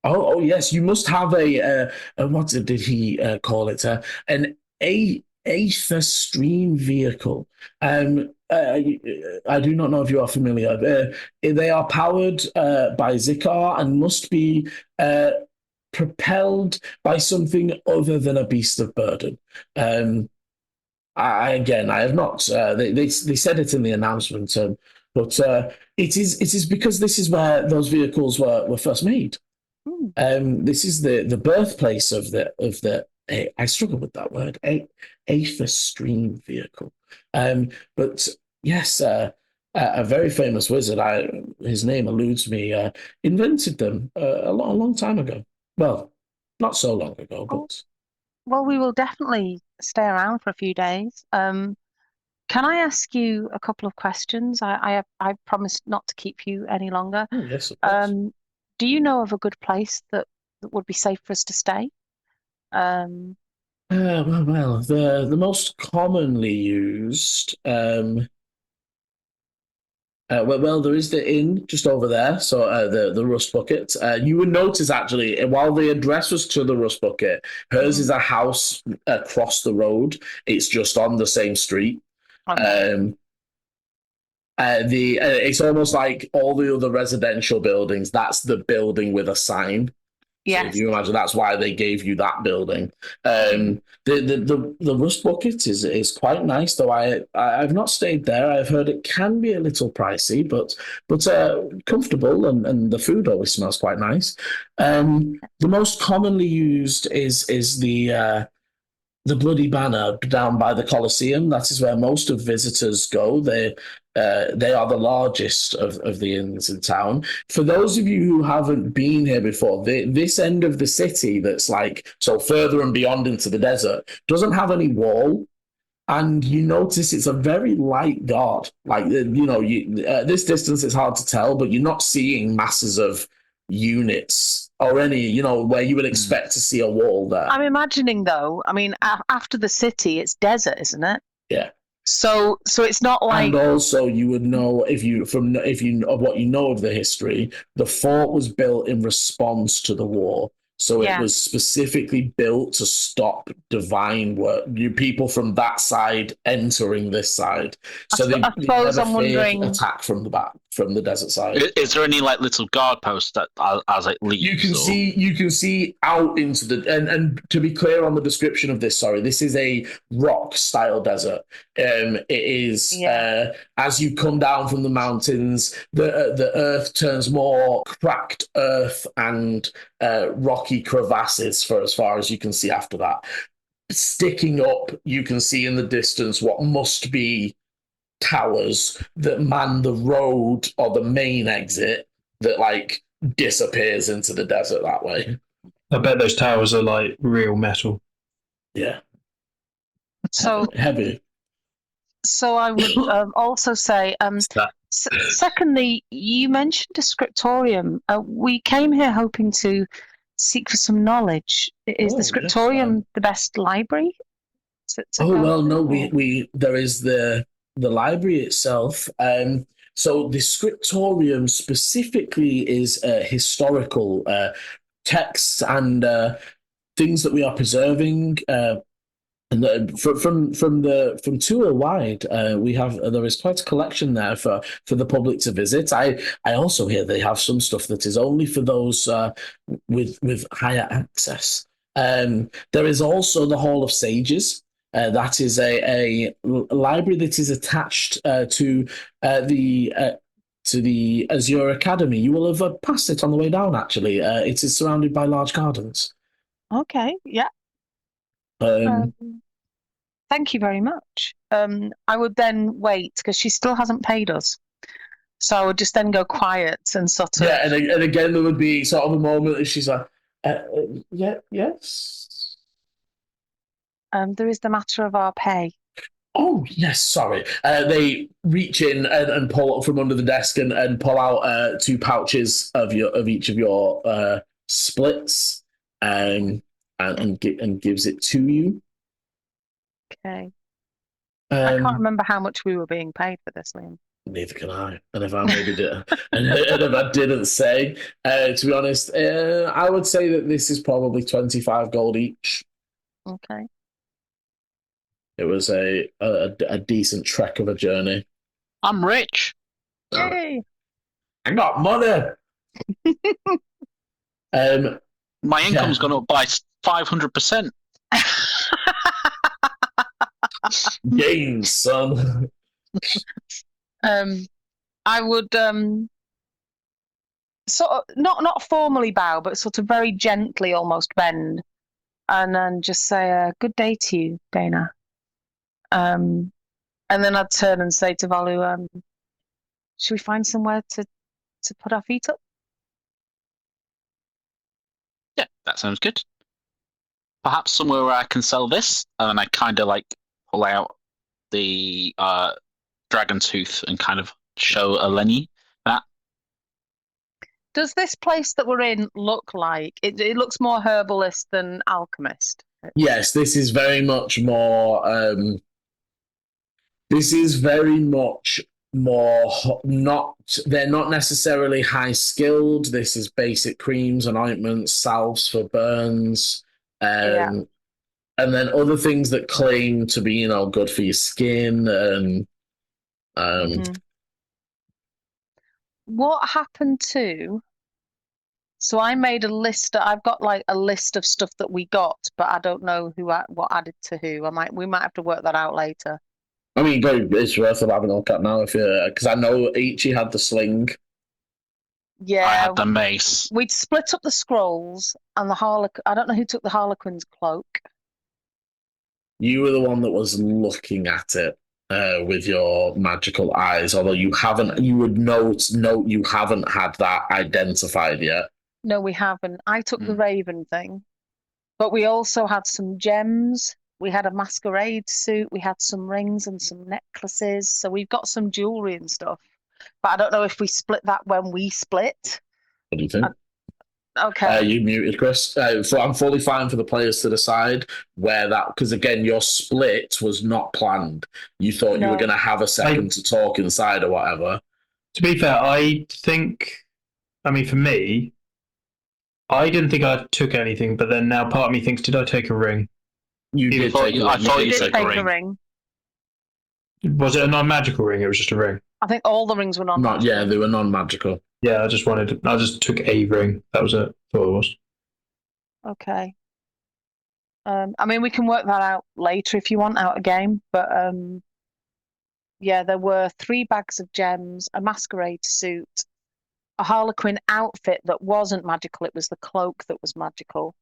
Oh yes, you must have a what did he call it? An Aether Stream vehicle. I do not know if you are familiar. They are powered by Zikar and must be propelled by something other than a beast of burden. I have not. They said it in the announcement, but it is because this is where those vehicles were first made. This is the birthplace of the. I struggle with that word. Aether Stream vehicle. But yes, a very famous wizard. His name eludes me. Invented them a long time ago. Well, not so long ago, but. Well, we will definitely stay around for a few days. Can I ask you a couple of questions? I promised not to keep you any longer. Oh, yes, of course. Do you know of a good place that would be safe for us to stay? Well, the most commonly used. There is the inn just over there, so the Rust Bucket. You would notice actually, while the address was to the Rust Bucket, hers is a house across the road. It's just on the same street. Okay. It's almost like all the other residential buildings. That's the building with a sign. Yes. So if you imagine, that's why they gave you that building. The Rust Bucket is quite nice, though. I've not stayed there. I've heard it can be a little pricey, but comfortable, and the food always smells quite nice. The most commonly used is the Bloody Banner down by the Colosseum. That is where most of visitors go. They are the largest of the inns in town. For those of you who haven't been here before, this end of the city that's like so further and beyond into the desert doesn't have any wall. And you notice it's a very light guard. Like, at this distance, it's hard to tell, but you're not seeing masses of units or any, where you would expect to see a wall there. I'm imagining, though, I mean, after the city, it's desert, isn't it? Yeah. So it's not like. And also, you would know if you of what you know of the history, the fort was built in response to the war. So it was specifically built to stop divine work, people from that side entering this side. So they never feared attack from the back, from the desert side. Is there any like little guard posts that as it leaves? You can see out into the and to be clear on the description of this, sorry, this is a rock style desert. It is as you come down from the mountains, the earth turns more cracked earth and rocky crevasses for as far as you can see after that. Sticking up, you can see in the distance what must be towers that man the road or the main exit that like disappears into the desert that way. I bet those towers are like real metal. Yeah. So heavy. So I would also say, secondly, you mentioned a scriptorium. We came here hoping to seek for some knowledge. Is the scriptorium the best library? No, we there is the library itself. So the scriptorium specifically is historical texts and things that we are preserving. And from Tour Wide, there is quite a collection there for the public to visit. I also hear they have some stuff that is only for those with higher access. There is also the Hall of Sages. That is a library that is attached to the Azure Academy. You will have passed it on the way down. Actually, it is surrounded by large gardens. Okay, yeah. Thank you very much. I would then wait because she still hasn't paid us. So I would just then go quiet and sort of... Yeah, and again, there would be sort of a moment that she's like, yeah, yes. There is the matter of our pay. Oh, yes, sorry. They reach in and pull up from under the desk and pull out 2 pouches of each of your splits and gives it to you. Okay. I can't remember how much we were being paid for this, Liam. Neither can I. And if I maybe did, and if I didn't say, to be honest, I would say that this is probably 25 gold each. Okay. It was a decent trek of a journey. I'm rich. Yay! I got money. My income's gone up by 500%. Gains, son. I would sort of not formally bow, but sort of very gently almost bend, and then just say, "Good day to you, Dana." And then I'd turn and say to Volu, "Should we find somewhere to put our feet up?" Yeah, that sounds good. Perhaps somewhere where I can sell this, and I kind of like pull out the dragon tooth and kind of show Eleni that. Does this place that we're in look like it looks more herbalist than alchemist? Yes, this is very much more. This is very much more not. They're not necessarily high skilled. This is basic creams and ointments, salves for burns, and then other things that claim to be, good for your skin and. What happened to? So I made a list. I've got like a list of stuff that we got, but I don't know what added to who. We might have to work that out later. I mean, it's worth having a look at now because I know Ichi had the sling. Yeah, I had the mace. We'd split up the scrolls and the Harlequin. I don't know who took the Harlequin's cloak. You were the one that was looking at it with your magical eyes, although you haven't. You would note you haven't had that identified yet. No, we haven't. I took the raven thing, but we also had some gems. We had a masquerade suit. We had some rings and some necklaces. So we've got some jewelry and stuff. But I don't know if we split that when we split. What do you think? Okay. You muted, Chris. I'm fully fine for the players to decide where that, because again, your split was not planned. You thought you were going to have a second to talk inside or whatever. To be fair, I think, for me, I didn't think I took anything, but then now part of me thinks, did I take a ring? You did take a ring. I thought you did took take a ring. Was it a non-magical ring? It was just a ring. I think all the rings were non-magical. Yeah, they were non-magical. Yeah, I just took a ring. That was it. Thought it was. Okay. We can work that out later if you want out a game, but yeah, there were 3 bags of gems, a masquerade suit, a harlequin outfit that wasn't magical. It was the cloak that was magical.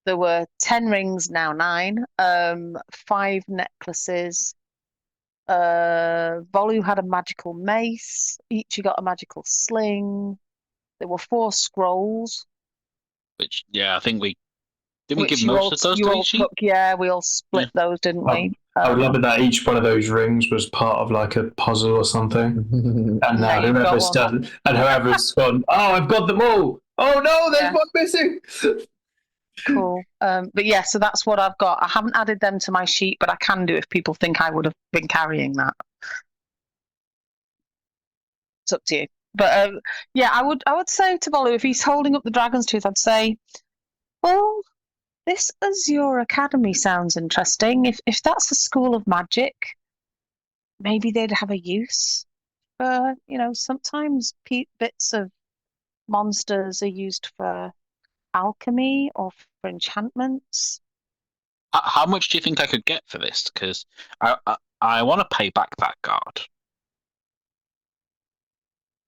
There were 10 rings, now 9, 5 necklaces. Volu had a magical mace. Ichi got a magical sling. There were 4 scrolls. Which, I think we give most of those to Ichi? Yeah, we all split those, didn't we? I would love it that each one of those rings was part of like a puzzle or something. And whoever's gone, oh, I've got them all. Oh no, there's one missing. Cool. But yeah, so that's what I've got. I haven't added them to my sheet, but I can do if people think I would have been carrying that. It's up to you. But I would say to Volu, if he's holding up the dragon's tooth, I'd say, well, This Azure Academy sounds interesting. If that's a school of magic, maybe they'd have a use for, sometimes bits of monsters are used for alchemy or for enchantments. How much do you think I could get for this? Because I want to pay back that guard.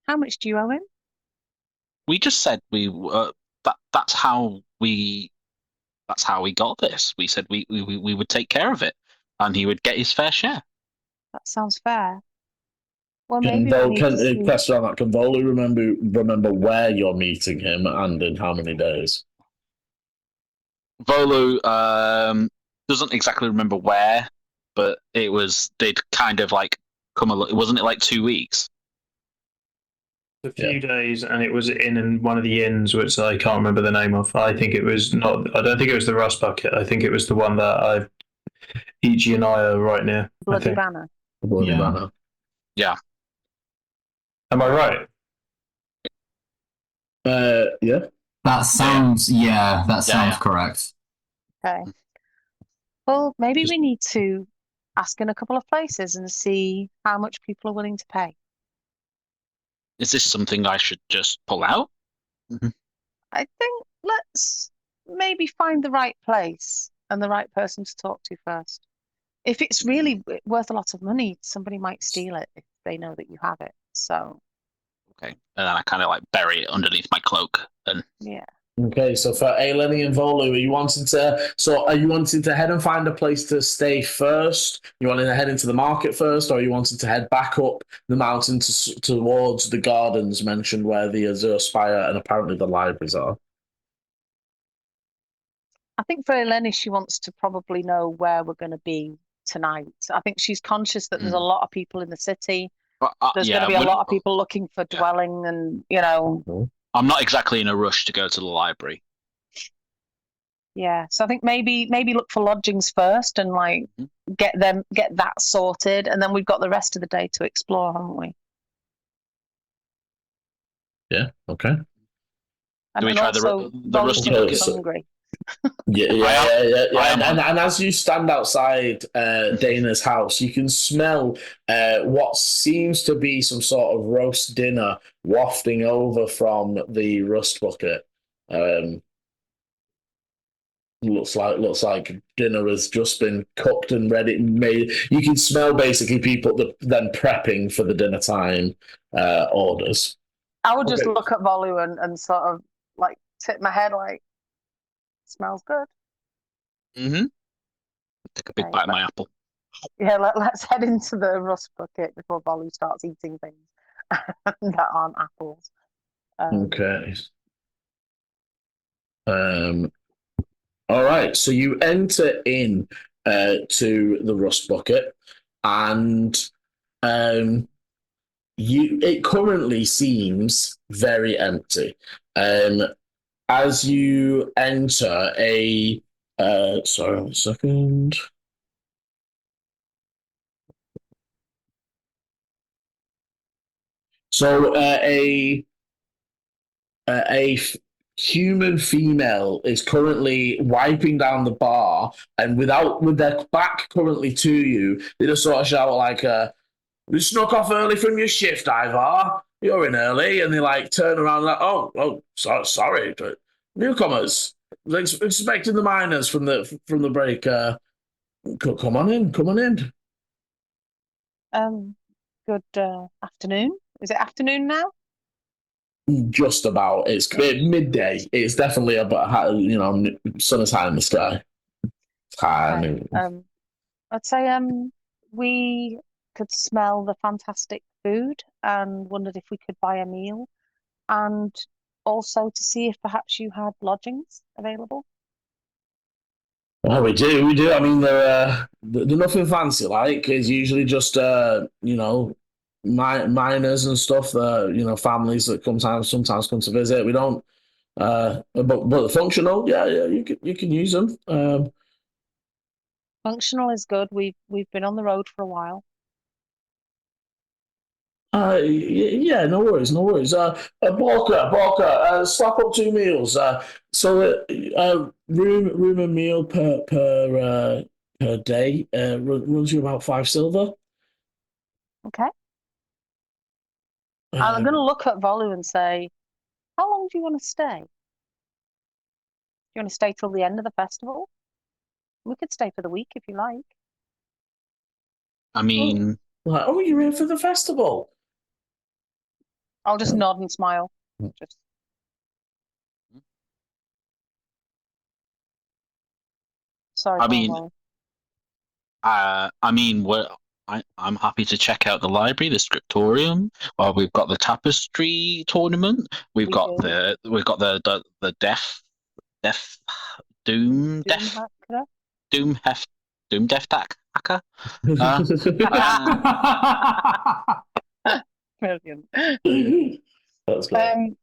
How much do you owe him? We just said that's how we got this. We said we would take care of it, and he would get his fair share. That sounds fair. Well, Can maybe we need to see. question on that? Can Volu remember where you're meeting him and in how many days? Volu doesn't exactly remember where, but they'd kind of like come wasn't it like 2 weeks? A few days, and it was in one of the inns, which I can't remember the name of. I think it was not. I don't think it was the Rust Bucket. I think it was the one that Ichi and I are right near. Bloody Banner. Bloody Yeah. Banner. Yeah. Am I right? Yeah. That sounds Yeah. correct. Okay. Well, maybe we need to ask in a couple of places and see how much people are willing to pay. Is this something I should just pull out? I think let's maybe find the right place and the right person to talk to first. If it's really worth a lot of money, somebody might steal it if they know that you have it. So, Okay. And then I kind of like bury it underneath my cloak. And yeah. Okay, so for Aileni and Volu, are you wanting to head and find a place to stay first? You wanting to head into the market first, or are you wanting to head back up the mountain towards the gardens mentioned where the Azure Spire and apparently the libraries are? I think for Eleni, she wants to probably know where we're going to be tonight. I think she's conscious that there's a lot of people in the city. There's going to be a lot of people looking for dwelling, and I'm not exactly in a rush to go to the library. Yeah, so I think maybe look for lodgings first and get that sorted, and then we've got the rest of the day to explore, haven't we? Yeah. Okay. Do we try the rusty bucket? Hungry. Yeah. And as you stand outside Dana's house, you can smell what seems to be some sort of roast dinner wafting over from the rust bucket. Looks like dinner has just been cooked and ready and made. You can smell basically people then prepping for the dinner time orders. I would just look at Volu and sort of like tip my head like, smells good. Mm-hmm. Take a big bite of my apple. Yeah, let's head into the rust bucket before Volu starts eating things that aren't apples. Okay. All right. So you enter in to the rust bucket, and it currently seems very empty. As you enter sorry, 1 second. So a human female is currently wiping down the bar, and with their back currently to you, they just sort of shout like, "You snuck off early from your shift, Ivar. You're in early." And they like turn around and like, "Oh, sorry, but newcomers, expecting the miners from the break. Come on in. Good afternoon. Is it afternoon now? Just about. It's midday. It's definitely about sun is high in the sky. It's high. Okay. I'd say we could smell the fantastic food and wondered if we could buy a meal, and also to see if perhaps you had lodgings available. Well, we do. I mean, they're nothing fancy. Like it's usually just miners and stuff. Families that sometimes come to visit. We don't. But functional, yeah. You can use them. Functional is good. We've been on the road for a while. Yeah, no worries, no worries. Borka, slap up 2 meals. Room and meal per day runs you about 5 silver. Okay. I'm going to Um, look at Volu and say, how long do you want to stay? Do you want to stay till the end of the festival? We could stay for the week if you like. I mean, you're here for the festival. I'll just nod and smile. Just sorry. I go on, mean, Volu. I'm happy to check out the library, the scriptorium. We've got the tapestry tournament. We've We got do. the death doom Doom death hacker. doom heft doom death hacker. Uh, Brilliant. That's good.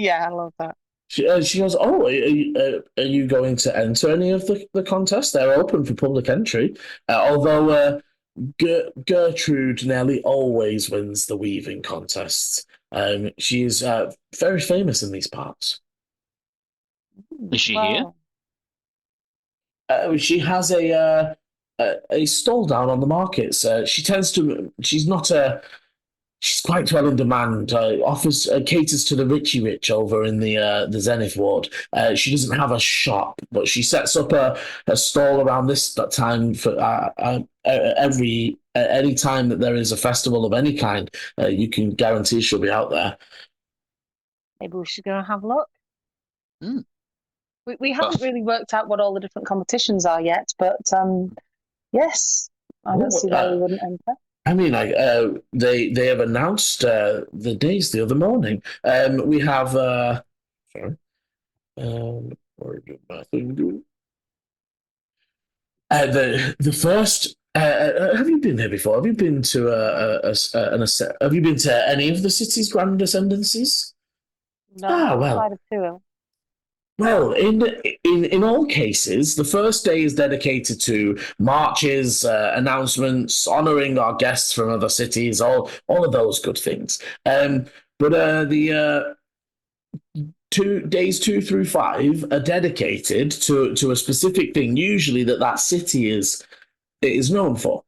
Yeah, I love that. She goes, "Oh, are you going to enter any of the contests? They're open for public entry. Although Gertrude nearly always wins the weaving contests. She's very famous in these parts. is she here? She has a stall down on the markets. She tends to. She's not a. She's quite well in demand. Offers caters to the richy rich over in the Zenith ward. She doesn't have a shop, but she sets up a stall around this time for any time that there is a festival of any kind. You can guarantee she'll be out there. Maybe we should go and have a look. Mm. We haven't really worked out what all the different competitions are yet, but yes, I don't see why we wouldn't enter. I mean, they have announced the days the other morning. We have sorry, where did my thing go? The first. Have you been there before? Have you been to have you been to any of the city's grand ascendancies? No, Well. outside of Tuil. Well, in all cases, the first day is dedicated to marches, announcements, honouring our guests from other cities, all of those good things. But the 2 days 2 through 5 are dedicated to a specific thing, usually that city is known for.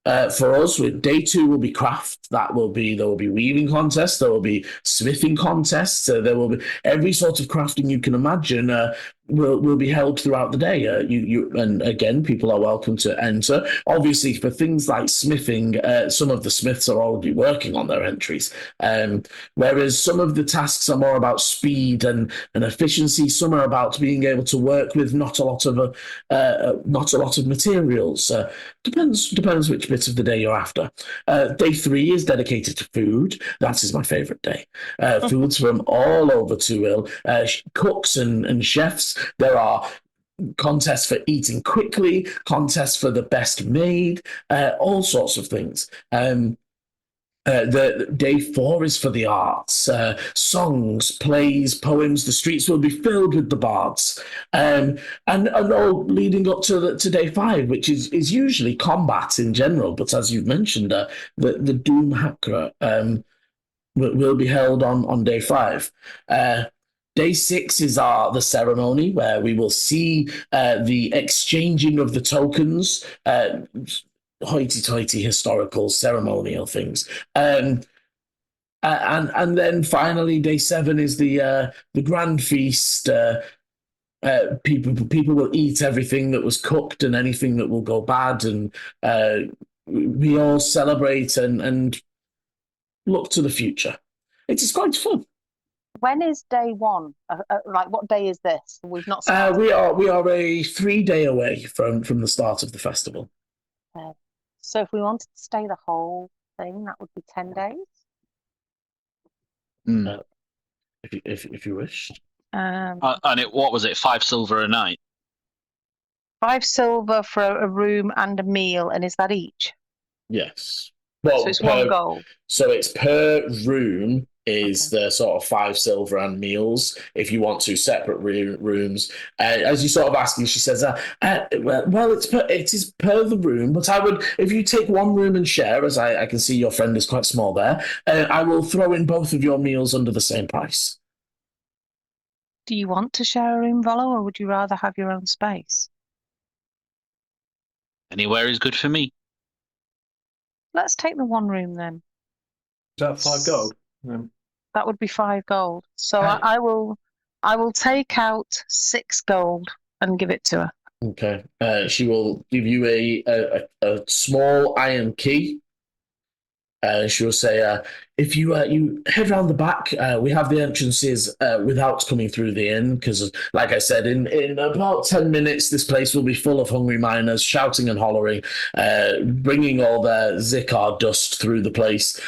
For us, with day 2 will be craft. There will be weaving contests. There will be smithing contests. There will be every sort of crafting you can imagine. Will be held throughout the day. And again, people are welcome to enter. Obviously, for things like smithing, some of the smiths are already working on their entries. Whereas some of the tasks are more about speed and efficiency. Some are about being able to work with not a lot of materials. Depends which bit of the day you're after. Day 3 is dedicated to food. That is my favourite day. Foods from all over Tuil. Cooks and chefs. There are contests for eating quickly, contests for the best made, all sorts of things. The day 4 is for the arts, songs, plays, poems. The streets will be filled with the bards, and all leading up to day 5, which is usually combat in general. But as you've mentioned, the Doom Hakra will be held on day 5. Day 6 is the ceremony where we will see the exchanging of the tokens, hoity-toity historical ceremonial things. And then finally, day 7 is the grand feast. People will eat everything that was cooked and anything that will go bad, and we all celebrate and look to the future. It is quite fun. When is day 1? Like, what day is this? We've not started. We are a 3-day away from the start of the festival. So if we wanted to stay the whole thing, that would be 10 days. If you wished. And what was it? 5 silver a night. 5 silver for a room and a meal, and is that each? Yes. Well, so it's 1 gold. So it's per room is the sort of 5 silver and meals if you want 2 separate rooms. As you sort of asking, she says, well, it is per the room, but I would, if you take one room and share, as I can see your friend is quite small there, I will throw in both of your meals under the same price. Do you want to share a room, Volo, or would you rather have your own space? Anywhere is good for me. Let's take the one room then. Is that 5 gold? That would be 5 gold. So Right. I will take out 6 gold and give it to her. Okay. She will give you a small iron key. She will say, if you head around the back, we have the entrances without coming through the inn, because, like I said, in about 10 minutes, this place will be full of hungry miners shouting and hollering, bringing all their Zikar dust through the place.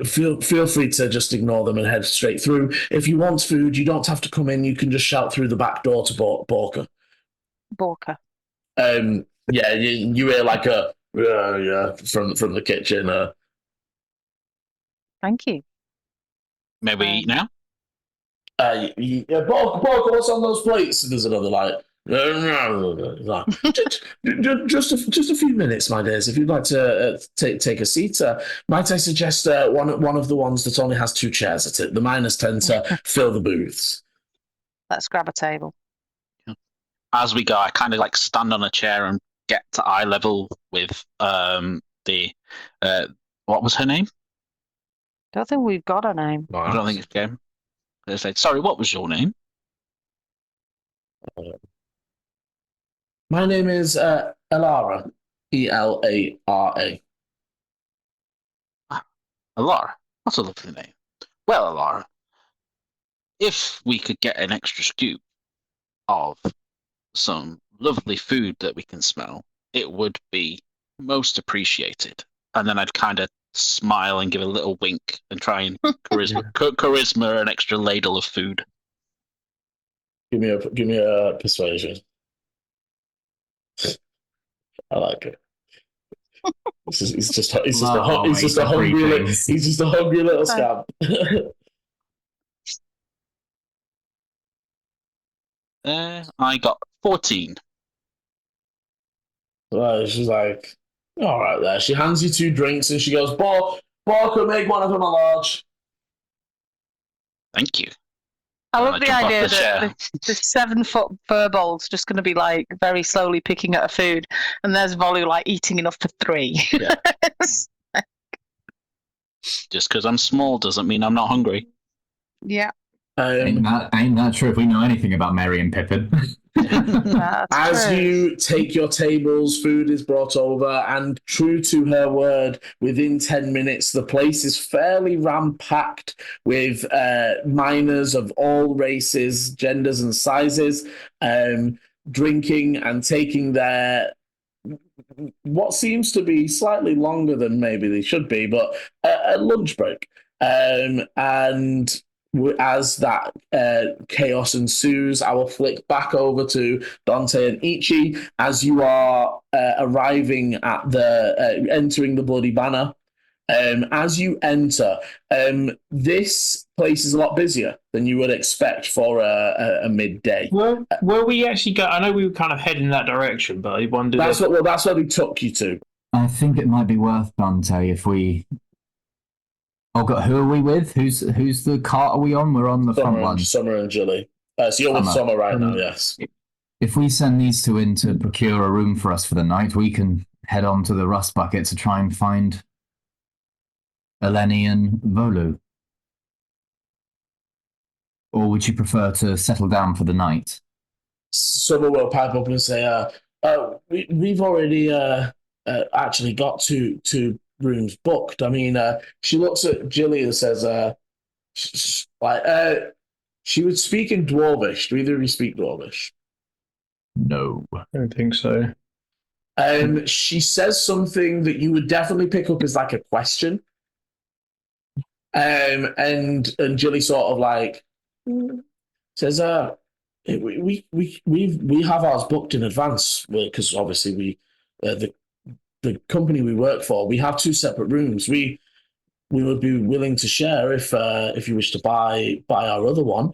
Feel free to just ignore them and head straight through. If you want food, you don't have to come in. You can just shout through the back door to Borka. Borka. Yeah, you hear like a yeah from the kitchen. Thank you. May we eat now? Borka, what's on those plates? There's another like. Just a few minutes, my dears. If you'd like to take a seat, might I suggest one of the ones that only has 2 chairs at it? The miners tend to fill the booths. Let's grab a table. As we go, I kind of like stand on a chair and get to eye level with the what was her name? Don't think we've got a name. I don't think it's game. They said, sorry, what was your name? My name is Elara. Elara. Alara. That's a lovely name. Well, Alara, if we could get an extra scoop of some lovely food that we can smell, it would be most appreciated. And then I'd kind of smile and give a little wink and try and charisma an extra ladle of food. Give me a persuasion. I like it. He's just a hungry little scamp. I got 14. Well, she's like, all right there. She hands you 2 drinks and she goes, Borka, make one of them a large. Thank you. I love the jump off idea the that chair. the 7-foot furbolg's just going to be like very slowly picking at her food, and there's Volu like eating enough for 3. Yeah. Just because I'm small doesn't mean I'm not hungry. Yeah. Ain't that true if we know anything about Merry and Pippin? As true. you take your tables, food is brought over, and true to her word, within 10 minutes, the place is fairly ram-packed with miners of all races, genders, and sizes, drinking and taking their what seems to be slightly longer than maybe they should be, but a lunch break. And as that chaos ensues, I will flick back over to Dante and Ichi as you are arriving at entering the Bloody Banner. As you enter, this place is a lot busier than you would expect for a midday. Where we actually go? I know we were kind of heading in that direction, but I wondered. That's where we took you to. I think it might be worth, Dante, if we. Oh God, who are we with? Who's the cart are we on? We're on the front one. Summer and Jilly. So you're with Summer right now, yes. If we send these 2 in to procure a room for us for the night, we can head on to the Rust Bucket to try and find Eleni and Volu. Or would you prefer to settle down for the night? Summer will pipe up and say, we've already actually got two rooms booked. I mean, she looks at Jilly and says, she would speak in Dwarvish. Do either of you speak Dwarvish? No. I don't think so. She says something that you would definitely pick up as like a question. And Jilly sort of like says, we have ours booked in advance because obviously the company we work for, we have 2 separate rooms. We we would be willing to share if you wish to buy our other one.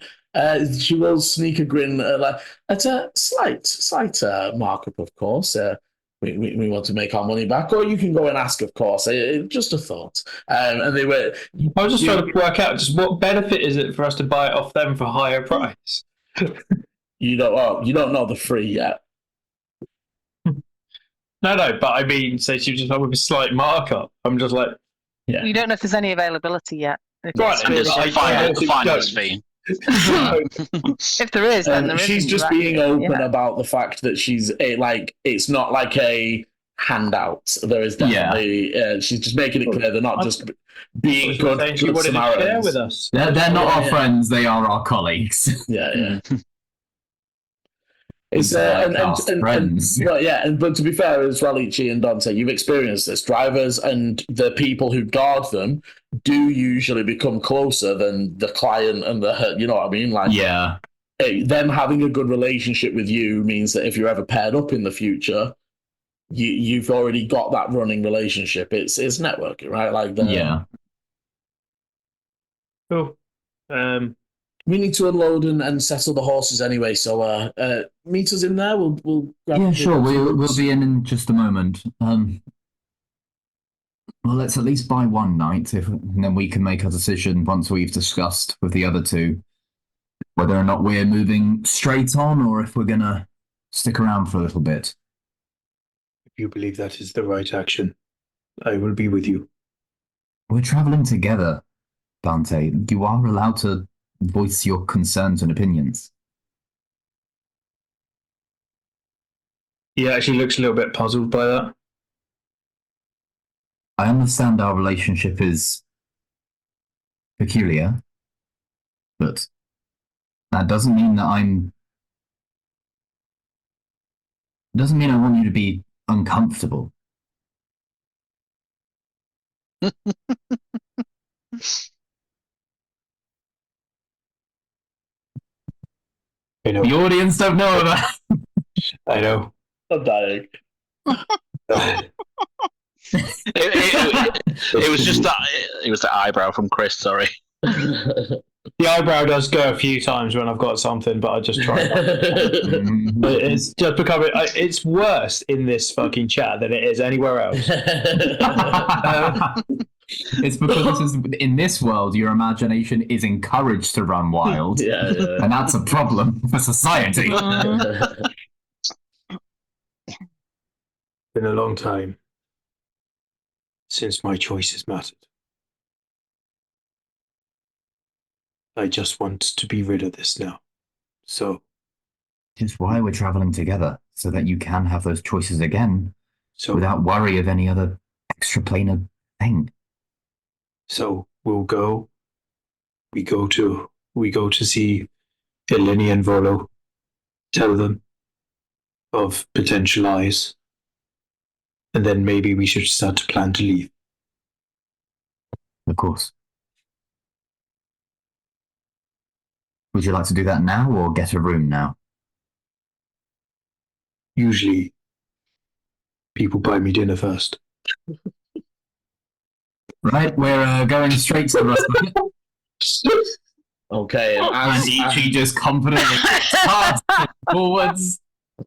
She will sneak a grin at a slight markup, of course. We want to make our money back, or you can go and ask, of course. Just a thought. And they were. I was just trying to work out just what benefit is it for us to buy it off them for a higher price. You don't know the free yet. No, but I mean, say she just with a slight markup. I'm just like, yeah. You don't know if there's any availability yet. Right, And there's a finance don't. fee. If there is, then there She's isn't, just right? being open Yeah. about the fact that it's not like a handout. There is definitely she's just making it clear they're not just being good she wanted to share Samaritans. with us. They're not our friends, they are our colleagues. Yeah. Friends. But to be fair as well, Ichi and Dante, you've experienced this. Drivers and the people who guard them do usually become closer than the client and the, you know what I mean? Like, Yeah. Them having a good relationship with you means that if you're ever paired up in the future, you've already got that running relationship. It's networking, right? Like, Yeah. Cool. We need to unload and settle the horses anyway. So meet us in there. We'll grab Yeah, sure. We'll be in just a moment. Well, let's at least buy one night, and then we can make a decision once we've discussed with the other two whether or not we're moving straight on or if we're gonna stick around for a little bit. If you believe that is the right action, I will be with you. We're traveling together, Dante. You are allowed to voice your concerns and opinions. He actually looks a little bit puzzled by that. I understand our relationship is peculiar, but that doesn't mean that doesn't mean I want you to be uncomfortable. I know. The audience don't know about. I know. I'm dying. It was just that. It was the eyebrow from Chris. Sorry. The eyebrow does go a few times when I've got something, but I just try not. But it's just becoming. It's worse in this fucking chat than it is anywhere else. It's because in this world, your imagination is encouraged to run wild, and that's a problem for society. Been a long time since my choices mattered. I just want to be rid of this now. So, Which is why we're traveling together, so that you can have those choices again, without worry of any other extraplanar thing. So we'll go. We go to see Eleni and Volo. Tell them of potential eyes, and then maybe we should start to plan to leave. Of course. Would you like to do that now or get a room now? Usually, people buy me dinner first. Right, we're going straight to the rest of it. Okay, And Ichi just confidently starts forwards.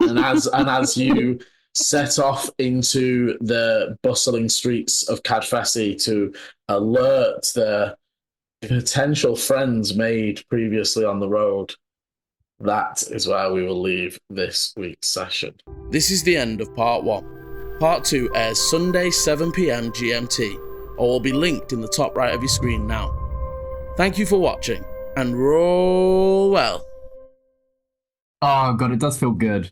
and as you set off into the bustling streets of Kadfesi to alert the potential friends made previously on the road, that is where we will leave this week's session. This is the end of part 1. Part 2 airs Sunday 7 PM GMT, or will be linked in the top right of your screen now. Thank you for watching, and roll well. Oh god, it does feel good.